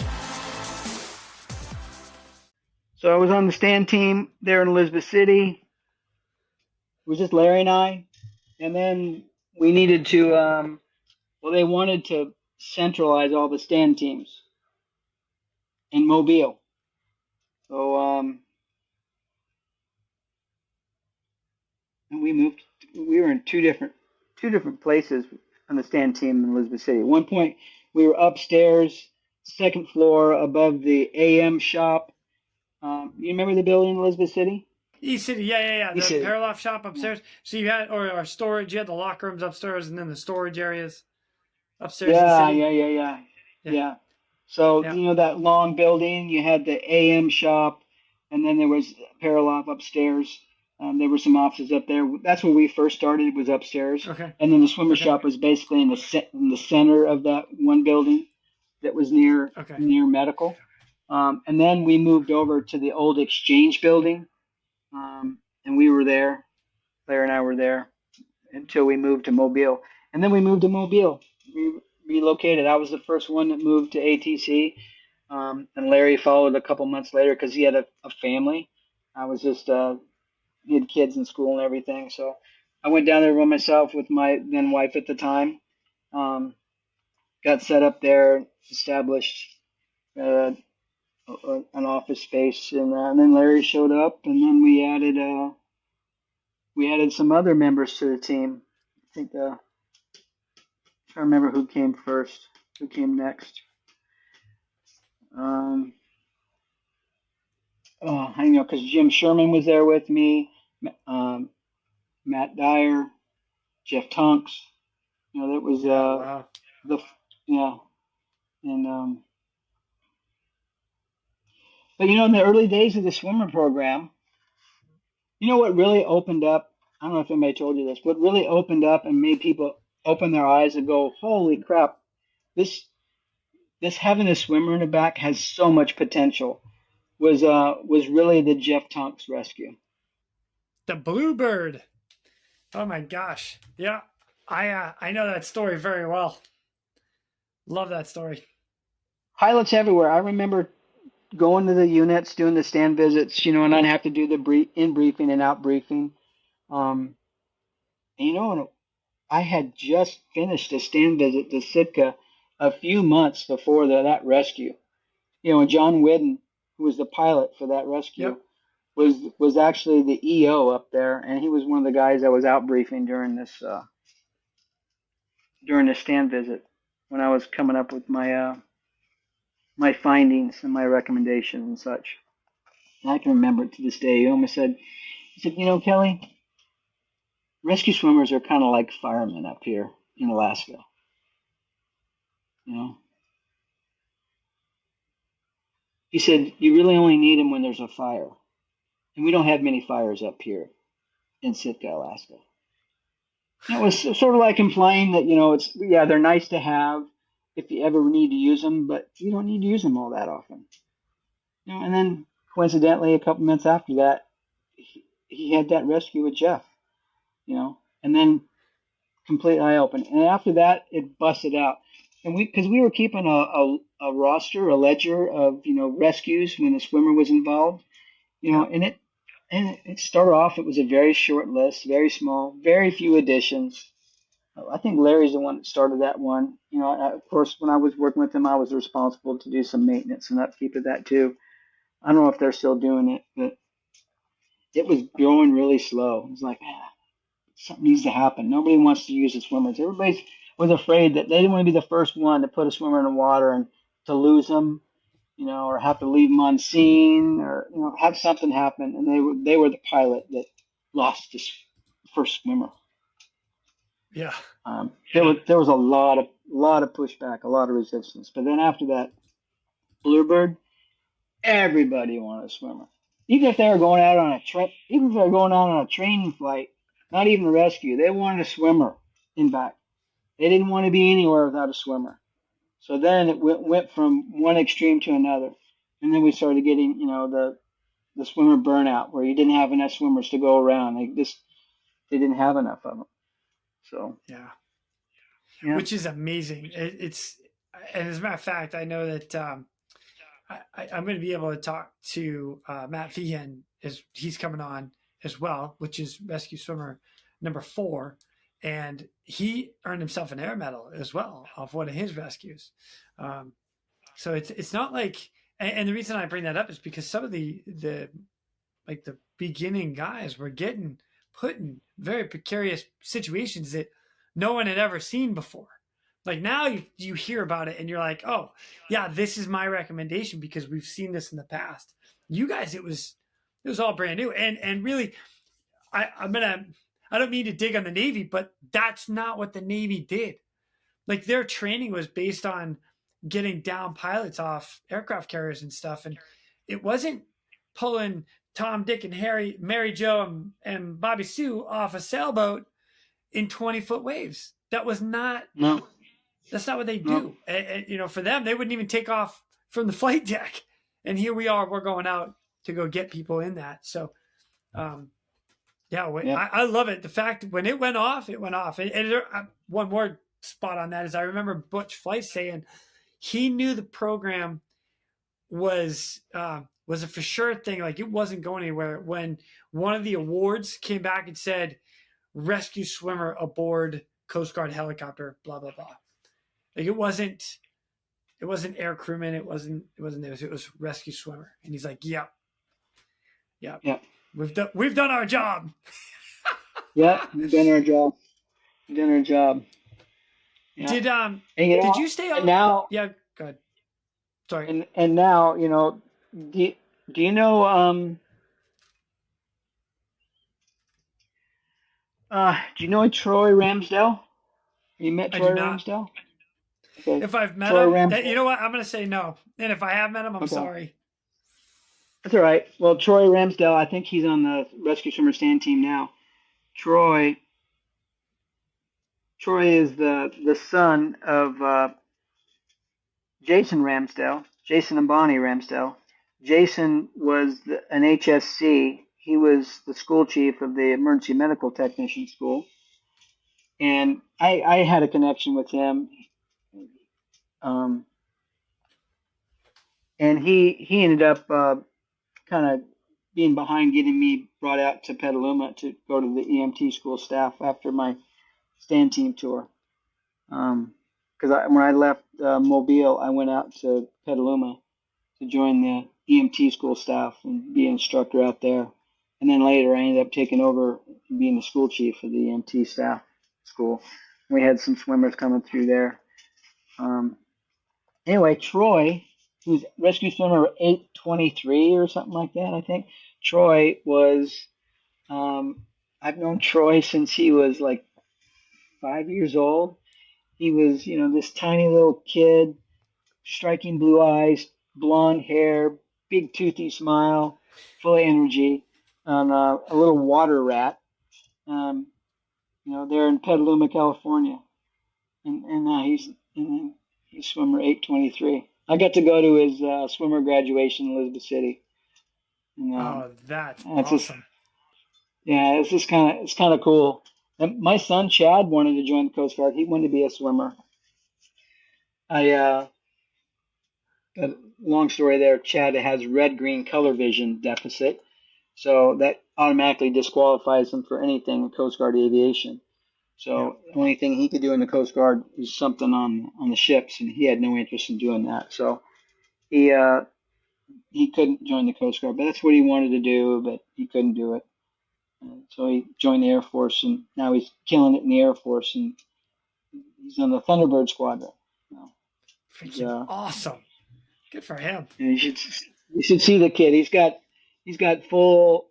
So I was on the stand team there in Elizabeth City. It was just Larry and I. And then we needed to, they wanted to centralize all the stand teams in Mobile. So and we were in two different places on the stand team in Elizabeth City. At one point we were upstairs, second floor above the AM shop. You remember the building in Elizabeth City? East City, yeah. The City. Paraloft shop upstairs. So you had, or storage, you had the locker rooms upstairs and then the storage areas upstairs. Yeah. So, that long building, you had the AM shop, and then there was Paraloft upstairs. There were some offices up there. That's where we first started, was upstairs. Okay. And then the swimmer Okay. shop was basically in the center of that one building that was near medical. And then we moved over to the old exchange building. And we were there. Claire and I were there until we moved to Mobile. And then we moved to Mobile. We relocated. I was the first one that moved to ATC. And Larry followed a couple months later because he had a family. I was just he had kids in school and everything. So I went down there by myself with my then wife at the time. Got set up there, established an office space, and then Larry showed up, and then we added some other members to the team. I think I'm trying to remember who came first, who came next. I know because Jim Sherman was there with me. Matt Dyer, Jeff Tunks. That was Wow. and but in the early days of the swimmer program, what really opened up, I don't know if anybody told you this, what really opened up and made people open their eyes and go, holy crap, this having a swimmer in the back has so much potential, was really the Jeff Tunks rescue. The Bluebird. Oh my gosh. Yeah. I know that story very well. Love that story. Pilots everywhere. I remember going to the units, doing the stand visits, and I'd have to do the in briefing and out briefing. And I had just finished a stand visit to Sitka a few months before that rescue. And John Whidden, who was the pilot for that rescue, was actually the EO up there, and he was one of the guys that was out briefing during this stand visit when I was coming up with my my findings and my recommendations and such. And I can remember it to this day. He almost said, Kelly, rescue swimmers are kind of like firemen up here in Alaska. He said, you really only need them when there's a fire. And we don't have many fires up here in Sitka, Alaska. It was sort of like implying that, they're nice to have if you ever need to use them, but you don't need to use them all that often. And then coincidentally, a couple months after that, he had that rescue with Jeff, and then complete eye open. And after that, it busted out. And because we were keeping a roster, a ledger of, rescues when the swimmer was involved, and it started off, it was a very short list, very small, very few additions. I think Larry's the one that started that one. Of course, when I was working with him, I was responsible to do some maintenance and upkeep of that too. I don't know if they're still doing it, but it was growing really slow. It was like, something needs to happen. Nobody wants to use the swimmers. Everybody was afraid that they didn't want to be the first one to put a swimmer in the water and to lose them, or have to leave them on scene, or have something happen. And they were the pilot that lost this first swimmer. Yeah. There was a lot of pushback, a lot of resistance. But then after that, Bluebird, everybody wanted a swimmer. Even if they were going out on a training flight, not even a rescue, they wanted a swimmer in back. They didn't want to be anywhere without a swimmer. So then it went from one extreme to another, and then we started getting the swimmer burnout, where you didn't have enough swimmers to go around. They didn't have enough of them. So yeah. Which is amazing. It's and as a matter of fact, I know that I'm going to be able to talk to Matt Feehan, as he's coming on as well, which is rescue swimmer number 4, and he earned himself an air medal as well off one of his rescues. So it's not like, and the reason I bring that up is because some of the beginning guys were getting put in very precarious situations that no one had ever seen before. Like now you hear about it and you're like, oh yeah, this is my recommendation because we've seen this in the past. You guys, it was all brand new. And really, I don't mean to dig on the Navy, but that's not what the Navy did. Like their training was based on getting down pilots off aircraft carriers and stuff. And it wasn't pulling Tom, Dick, and Harry, Mary Jo, and Bobby Sue off a sailboat in 20-foot waves. That's not what they do. And, for them, they wouldn't even take off from the flight deck. And here we are, we're going out to go get people in that. So, I love it. The fact when it went off, it went off. And one more spot on that is I remember Butch Flight saying he knew the program was a for sure thing. Like it wasn't going anywhere when one of the awards came back and said, rescue swimmer aboard Coast Guard helicopter, blah, blah, blah. Like it wasn't air crewman. It wasn't this. It was rescue swimmer. And he's like, yep. We've done our job. Yeah, we've done our job. Yeah. Did you stay on now? Yeah, go ahead. Sorry. And now, do you know do you know Troy Ramsdell? You met Troy Ramsdell? Okay. If I've met him, you know what? I'm going to say no. And if I have met him, I'm sorry. That's all right. Well, Troy Ramsdell, I think he's on the Rescue Swimmer stand team now. Troy is the son of Jason Ramsdell, Jason and Bonnie Ramsdell. Jason was an HSC. He was the school chief of the Emergency Medical Technician School. And I had a connection with him. And he ended up kind of being behind getting me brought out to Petaluma to go to the EMT school staff after my stand team tour. Because when I left Mobile, I went out to Petaluma to join the EMT school staff and be an instructor out there. And then later, I ended up taking over being the school chief of the EMT staff school. We had some swimmers coming through there. Anyway, Troy, who's rescue swimmer 823 or something like that, I think. Troy was, I've known Troy since he was like 5 years old. He was, this tiny little kid, striking blue eyes, blonde hair, big toothy smile, full of energy, and a little water rat, there in Petaluma, California. And now he's swimmer 823. I got to go to his swimmer graduation in Elizabeth City. And, that's awesome. It's kind of cool. And my son Chad wanted to join the Coast Guard. He wanted to be a swimmer. But long story there. Chad has red-green color vision deficit, so that automatically disqualifies him for anything in Coast Guard aviation. So the only thing he could do in the Coast Guard is something on the ships, and he had no interest in doing that. So he couldn't join the Coast Guard, but that's what he wanted to do, but he couldn't do it. So he joined the Air Force, and now he's killing it in the Air Force, and he's on the Thunderbird Squadron. Freaking awesome! Good for him. And you should see the kid. He's got full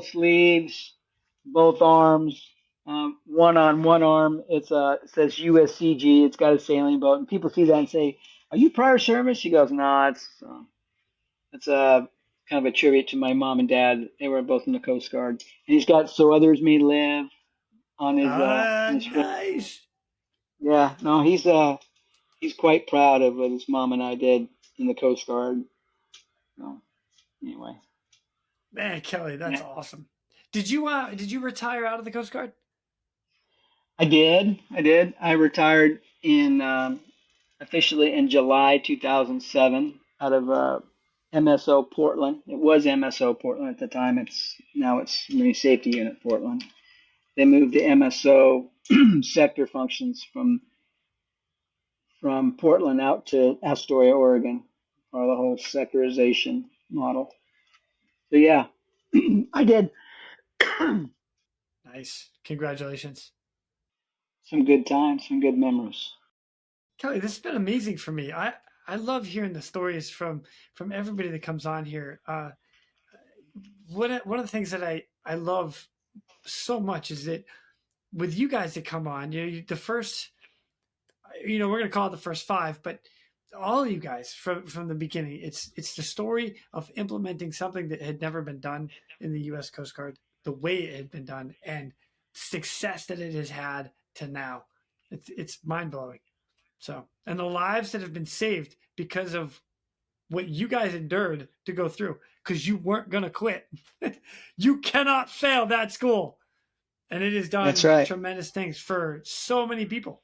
sleeves, both arms. One on one arm, it says USCG. It's got a sailing boat, and people see that and say, "Are you prior service?" He goes, "No, it's kind of a tribute to my mom and dad. They were both in the Coast Guard." And he's got "So Others May Live" on his. Nice. Yeah, no, he's quite proud of what his mom and I did in the Coast Guard. So, anyway. Man, Kelly, that's awesome. Did you retire out of the Coast Guard? I did. I retired officially in July 2007 out of MSO Portland. It was MSO Portland at the time. Now it's Marine Safety Unit Portland. They moved to MSO sector functions from Portland out to Astoria, Oregon, for the whole sectorization model. So yeah, I did. Nice. Congratulations. Some good times, some good memories. Kelly, this has been amazing for me. I love hearing the stories from everybody that comes on here. One of the things that I love so much is that with you guys that come on, the first, we're going to call it the first 5, but all of you guys from the beginning. It's the story of implementing something that had never been done in the U.S. Coast Guard the way it had been done, and success that it has had to now. It's mind blowing. So, and the lives that have been saved because of what you guys endured to go through, because you weren't gonna quit. You cannot fail that school, and it has That's done right. tremendous things for so many people.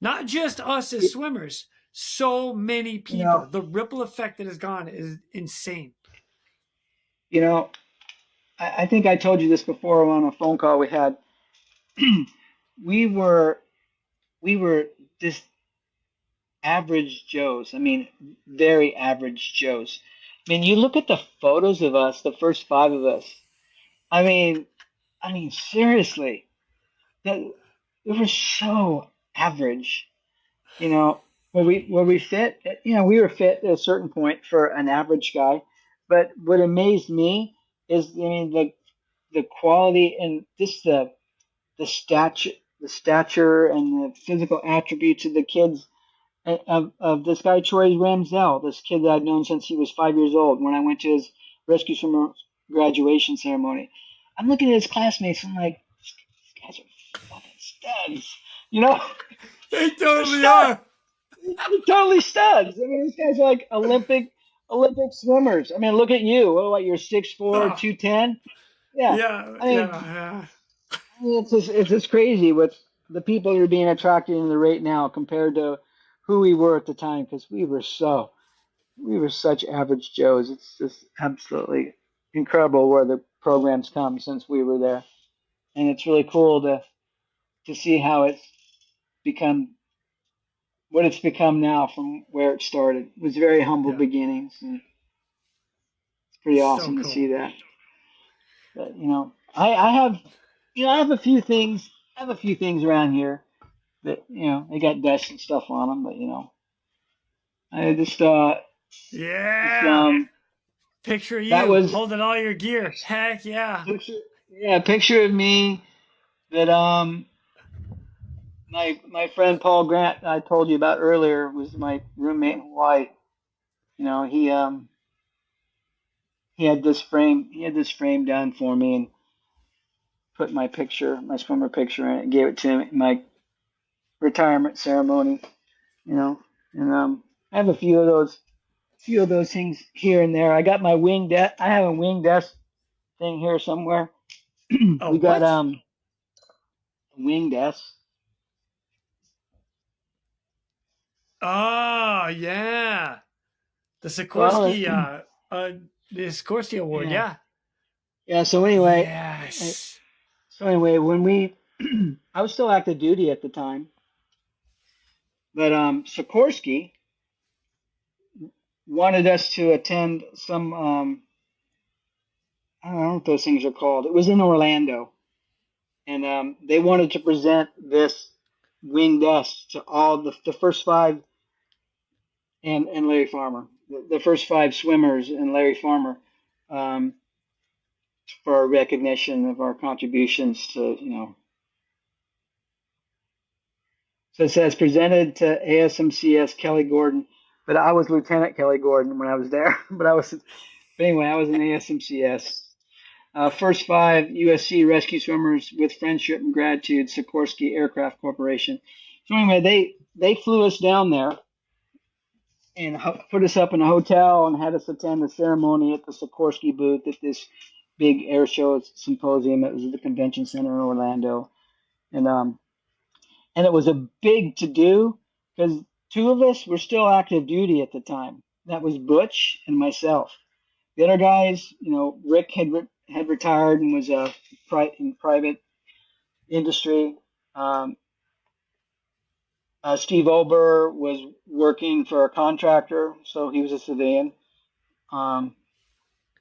Not just us as swimmers, so many You know, people. The ripple effect that has gone is insane. you know, I think I told you this before on a phone call we had. we were we were just average Joes. I mean, very average Joes. I mean, you look at the photos of us, the first five of us. I mean, seriously, that we were so average. You know, where we fit. You know, we were fit at a certain point for an average guy. But what amazed me is, I mean, the quality and just the stature and the physical attributes of the kids of this guy Troy Ramsell, this kid that I've known since he was 5 years old. When I went to his rescue swimmer graduation ceremony, I'm looking at his classmates. And I'm like, these guys are fucking studs. You know, They they're totally studs. are. They're totally studs. I mean, these guys are like Olympic swimmers. I mean, look at you. What, you're 6'4", Oh, 210? Yeah. yeah, I yeah, mean, yeah. it's just crazy with the people that are being attracted in the rate now compared to who we were at the time, because we were such average Joes. It's just absolutely incredible where the program's come since we were there, and it's really cool to see how it's become what it's become now from where it started. It was very humble Yeah. beginnings, and it's pretty So awesome to cool. see that. But I have I have a few things. I have a few things around here that they got dust and stuff on them, but I just Yeah. Picture that you was holding all your gear. Heck yeah. picture yeah picture of me that my friend Paul Grant I told you about earlier was my roommate in Hawaii. You know, he had this frame done for me and put my swimmer picture in it, gave it to him at my retirement ceremony. You know, and I have a few of those things here and there. I got my wing desk. I have a wing desk thing here somewhere. Oh, We got what? wing desk. Oh, yeah. The Well, Sikorsky, uh, the Sikorsky Award. yeah, Yeah. yeah. Yes. So anyway, when we, I was still active duty at the time, but Sikorsky wanted us to attend some, I don't know what those things are called. It was in Orlando, and they wanted to present this wing desk to all the first five and Larry Farmer, the first five swimmers and Larry Farmer, um, for our recognition of our contributions to So it says presented to ASMCS Kelly Gordon, but I was Lieutenant Kelly Gordon when I was there. But anyway, I was in ASMCS. First five USC rescue swimmers with friendship and gratitude, Sikorsky Aircraft Corporation. So anyway, they flew us down there and put us up in a hotel and had us attend the ceremony at the Sikorsky booth at this big air show symposium. It was at the convention center in Orlando, and it was a big to do because two of us were still active duty at the time. That was Butch and myself. The other guys, Rick had retired and was in private industry. Um, Steve Ober was working for a contractor, so he was a civilian. Um,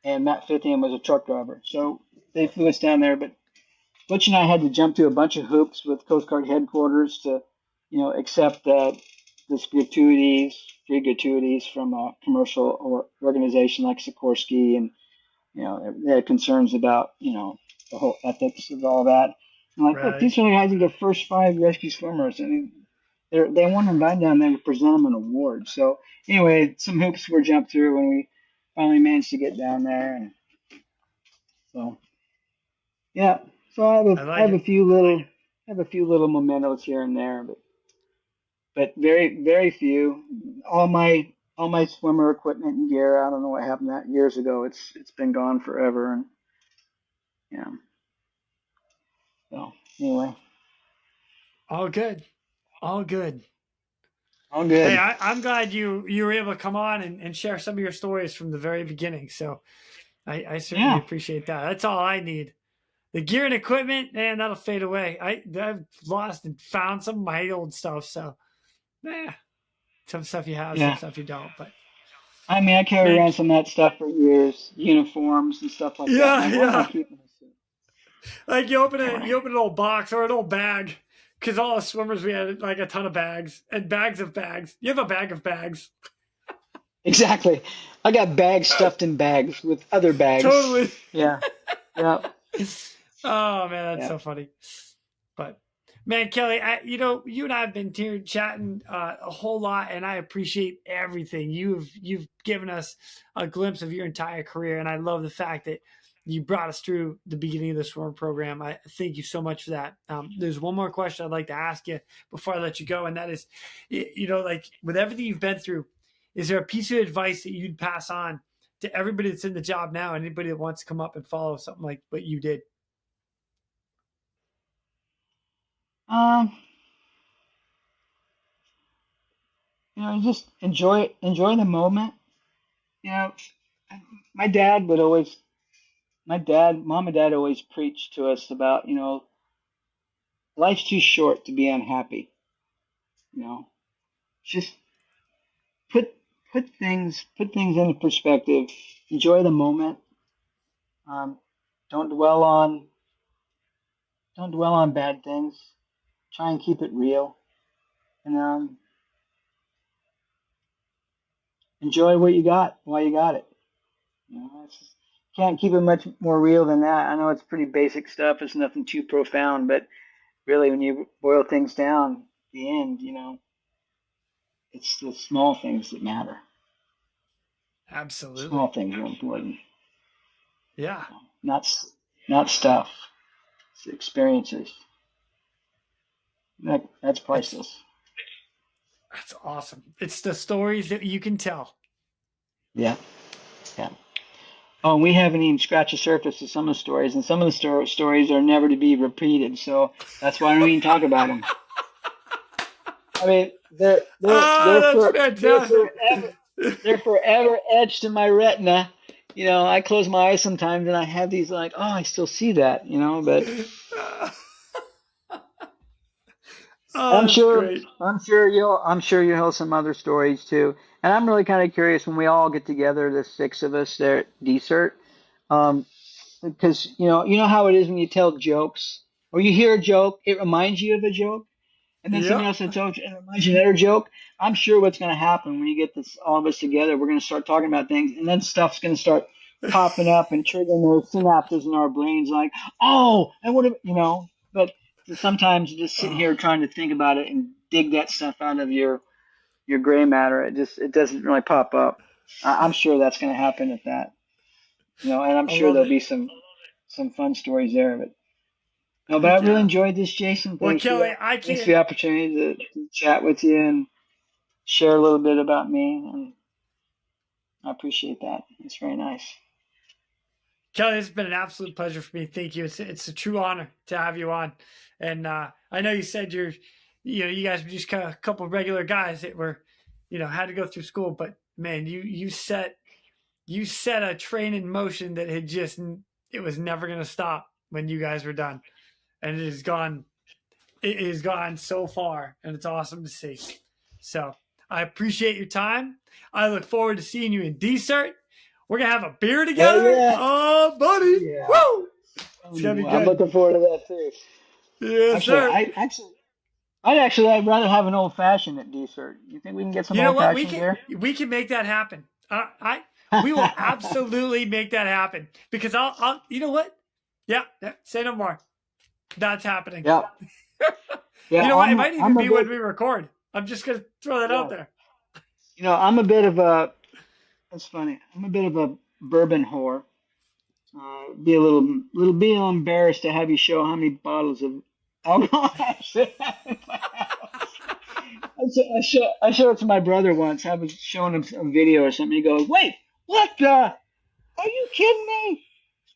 and Matt Fithian was a truck driver. So they flew us down there, but Butch and I had to jump through a bunch of hoops with Coast Guard headquarters to, accept this free gratuities from a commercial organization like Sikorsky, and they had concerns about, the whole ethics of all that. I'm like, look, Right. these are the guys are the first five rescue swimmers. I mean, they want to invite down there to present them an award. So anyway, some hoops were jumped through when we finally managed to get down there, and so yeah. So I I like have a it. few little mementos here and there, but very few. All my swimmer equipment and gear. I don't know what happened that years ago. It's been gone forever, and yeah. So anyway, All good. All good. all Hey, good. I'm glad you were able to come on and share some of your stories from the very beginning. So I certainly Yeah, appreciate that. That's all I need. The gear and equipment, man, that'll fade away. I've lost and found some of my old stuff. So, some stuff you have, some yeah. stuff you don't. But I mean, I carried man, around some of that stuff for years, uniforms and stuff like that. I'm yeah, like, why am I yeah. keeping this? Like Anyway, you open an old box or an old bag. Because all the swimmers, we had like a ton of bags and bags of bags. You have a bag of bags. exactly. I got bags stuffed in bags with other bags. Totally. Yeah, yeah, Oh man, that's yeah. so funny. But man, Kelly, you and I have been here chatting a whole lot, and I appreciate everything you've given us a glimpse of your entire career, and I love the fact that you brought us through the beginning of the swim program. I thank you so much for that. There's one more question I'd like to ask you before I let you go, and that is, like with everything you've been through, is there a piece of advice that you'd pass on to everybody that's in the job now, and anybody that wants to come up and follow something like what you did? Um, just enjoy the moment. You know, my dad would always, mom and dad always preached to us about, life's too short to be unhappy. You know, just put put things into perspective. Enjoy the moment. Um, don't dwell on bad things. Try and keep it real, and enjoy what you got while you got it. It's just, can't keep it much more real than that. I know it's pretty basic stuff. It's nothing too profound, but really, when you boil things down, at the end, it's the small things that matter. Small Absolutely. things are important. Yeah. Not not stuff. It's experiences. That's That's priceless. that's awesome. It's the stories that you can tell. Yeah, yeah. Oh, and we haven't even scratched the surface of some of the stories, and some of the stories are never to be repeated. So that's why I don't even talk about them. I mean, That's fantastic. they're forever etched in my retina. I close my eyes sometimes and I have these like, oh, I still see that. But Oh, that's great. I'm sure you'll have some other stories too. And I'm really kind of curious when we all get together, the six of us there at DCERT, because you know how it is when you tell jokes or you hear a joke, it reminds you of a joke. And then somebody Yep. else said, "Oh, it reminds you of another joke." I'm sure what's going to happen when you get this all of us together, we're going to start talking about things, and then stuff's going to start popping up and triggering those synapses in our brains, like, "Oh, and what if But sometimes you just sit Oh, here trying to think about it and dig that stuff out of your gray matter. It doesn't really pop up. I'm sure that's going to happen at that, and I'm I sure love there'll it. be some fun stories there. But no, but I Heck really yeah. enjoyed this, Jason. Well, Kelly, I Thanks for can't. the opportunity to chat with you and share a little bit about me, and I appreciate that. It's very nice. Kelly, it's been an absolute pleasure for me. Thank you. It's a true honor to have you on. And I know you said you guys were just kind of a couple of regular guys that were, had to go through school. But man, you set a train in motion that it was never going to stop when you guys were done, and it has gone so far, and it's awesome to see. So I appreciate your time. I look forward to seeing you in DCERT. We're gonna have a beer Hell together. yeah! Oh, Oh buddy. yeah! Woo! It's gonna be I'm good. looking forward to that too. Yes, Actually, sir. I'd rather have an old fashioned at dessert. You think we can get some You know old what? fashioned there? We can make that happen. We will absolutely make that happen because I'll you know what? Yeah, say no more. That's happening. Yeah, You yeah. know what? It might even I'm a be when big we record. I'm just going to throw that out there. You know, I'm a bit of a, that's funny. I'm a bit of a bourbon whore. Be a little embarrassed to have you show how many bottles of alcohol I actually have in my house. I showed it to my brother once. I was showing him a video or something. He goes, "Wait, what the? Are you kidding me?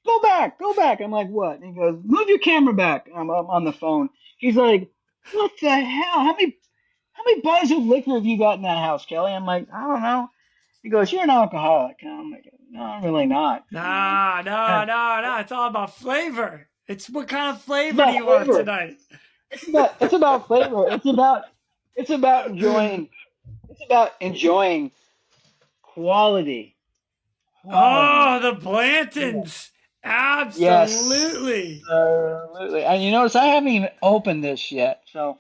Go back, go back." I'm like, "What?" And he goes, "Move your camera back." I'm on the phone. He's like, "What the hell? How many bottles of liquor have you got in that house, Kelly?" I'm like, "I don't know." He goes, "You're an alcoholic." And I'm like, "No, I'm really not." No. It's all about flavor. It's what kind of It's flavor do about you want flavor. tonight? It's about flavor. It's about enjoying. It's about enjoying quality. Quality. Oh, the Yeah. Blantons. Yes. Absolutely. Absolutely. And you notice I haven't even opened this yet. So,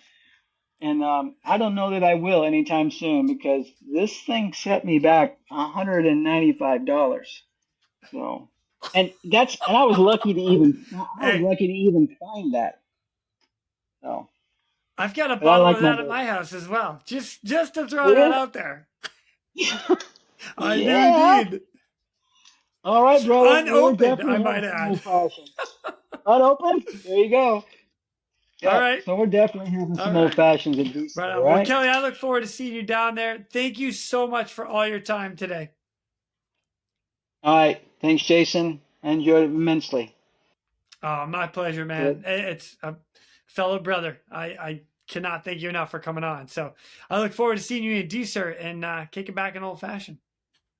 and I don't know that I will anytime soon because this thing set me back $195. So, and I was lucky to Hey, even find that. So, I've got a but I bottle like of my that at bourbon. my house as well. Just to throw that Yeah. out there. I do Yeah. indeed. All right, brother. Well, we're Unopened, I definitely might having some add. old fashions. Unopened? There you go. All Yep. right. So we're definitely having All some old right. fashions in DC, Right all on. Well, right? Kelly, I look forward to seeing you down there. Thank you so much for all your time today. All right. Thanks, Jason. I enjoyed it immensely. Oh, my pleasure, man. Good. It's a fellow brother. I cannot thank you enough for coming on. So I look forward to seeing you in dessert and kicking back in old fashioned.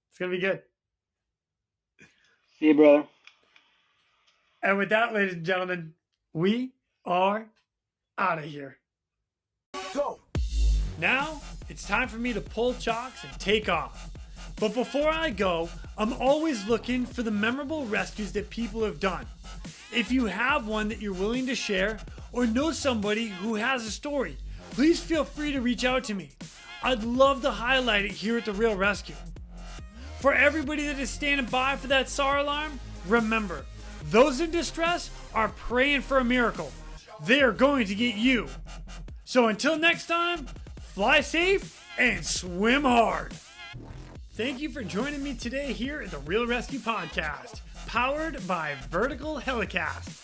It's going to be good. See you, brother. And with that, ladies and gentlemen, we are out of here. Go. Now it's time for me to pull chocks and take off. But before I go, I'm always looking for the memorable rescues that people have done. If you have one that you're willing to share or know somebody who has a story, please feel free to reach out to me. I'd love to highlight it here at the Real ResQ. For everybody that is standing by for that SAR alarm, remember, those in distress are praying for a miracle. They are going to get you. So until next time, fly safe and swim hard. Thank you for joining me today here at the Real ResQ Podcast, powered by Vertical Helicast.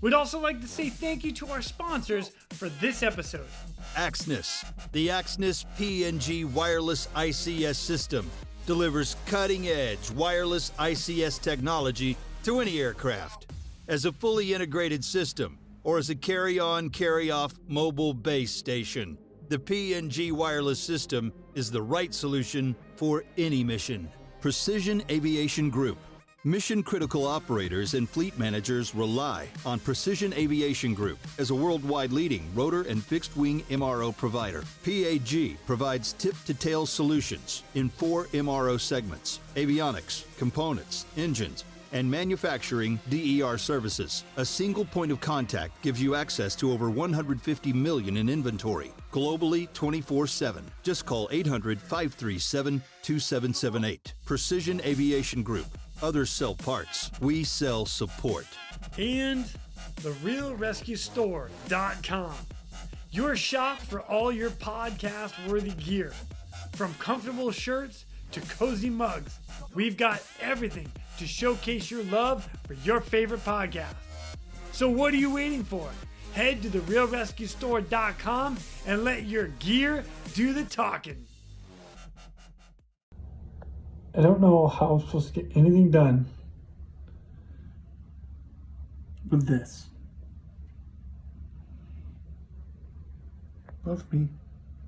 We'd also like to say thank you to our sponsors for this episode. Axnis. The Axnis PNG wireless ICS system delivers cutting-edge wireless ICS technology to any aircraft. As a fully integrated system or as a carry-on, carry-off mobile base station, the PNG wireless system is the right solution for any mission. Precision Aviation Group. Mission-critical operators and fleet managers rely on Precision Aviation Group as a worldwide leading rotor and fixed-wing MRO provider. PAG provides tip-to-tail solutions in 4 MRO segments: avionics, components, engines, and manufacturing DER services. A single point of contact gives you access to over 150 million in inventory, globally 24/7. Just call 800-537-2778. Precision Aviation Group. Others sell parts. We sell support. And the realrescuestore.com. Your shop for all your podcast-worthy gear. From comfortable shirts to cozy mugs, we've got everything to showcase your love for your favorite podcast. So what are you waiting for? Head to the realrescuestore.com and let your gear do the talking. I don't know how I'm supposed to get anything done with this. Love me.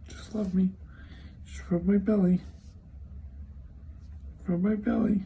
Just love me. Just rub my belly. Rub my belly.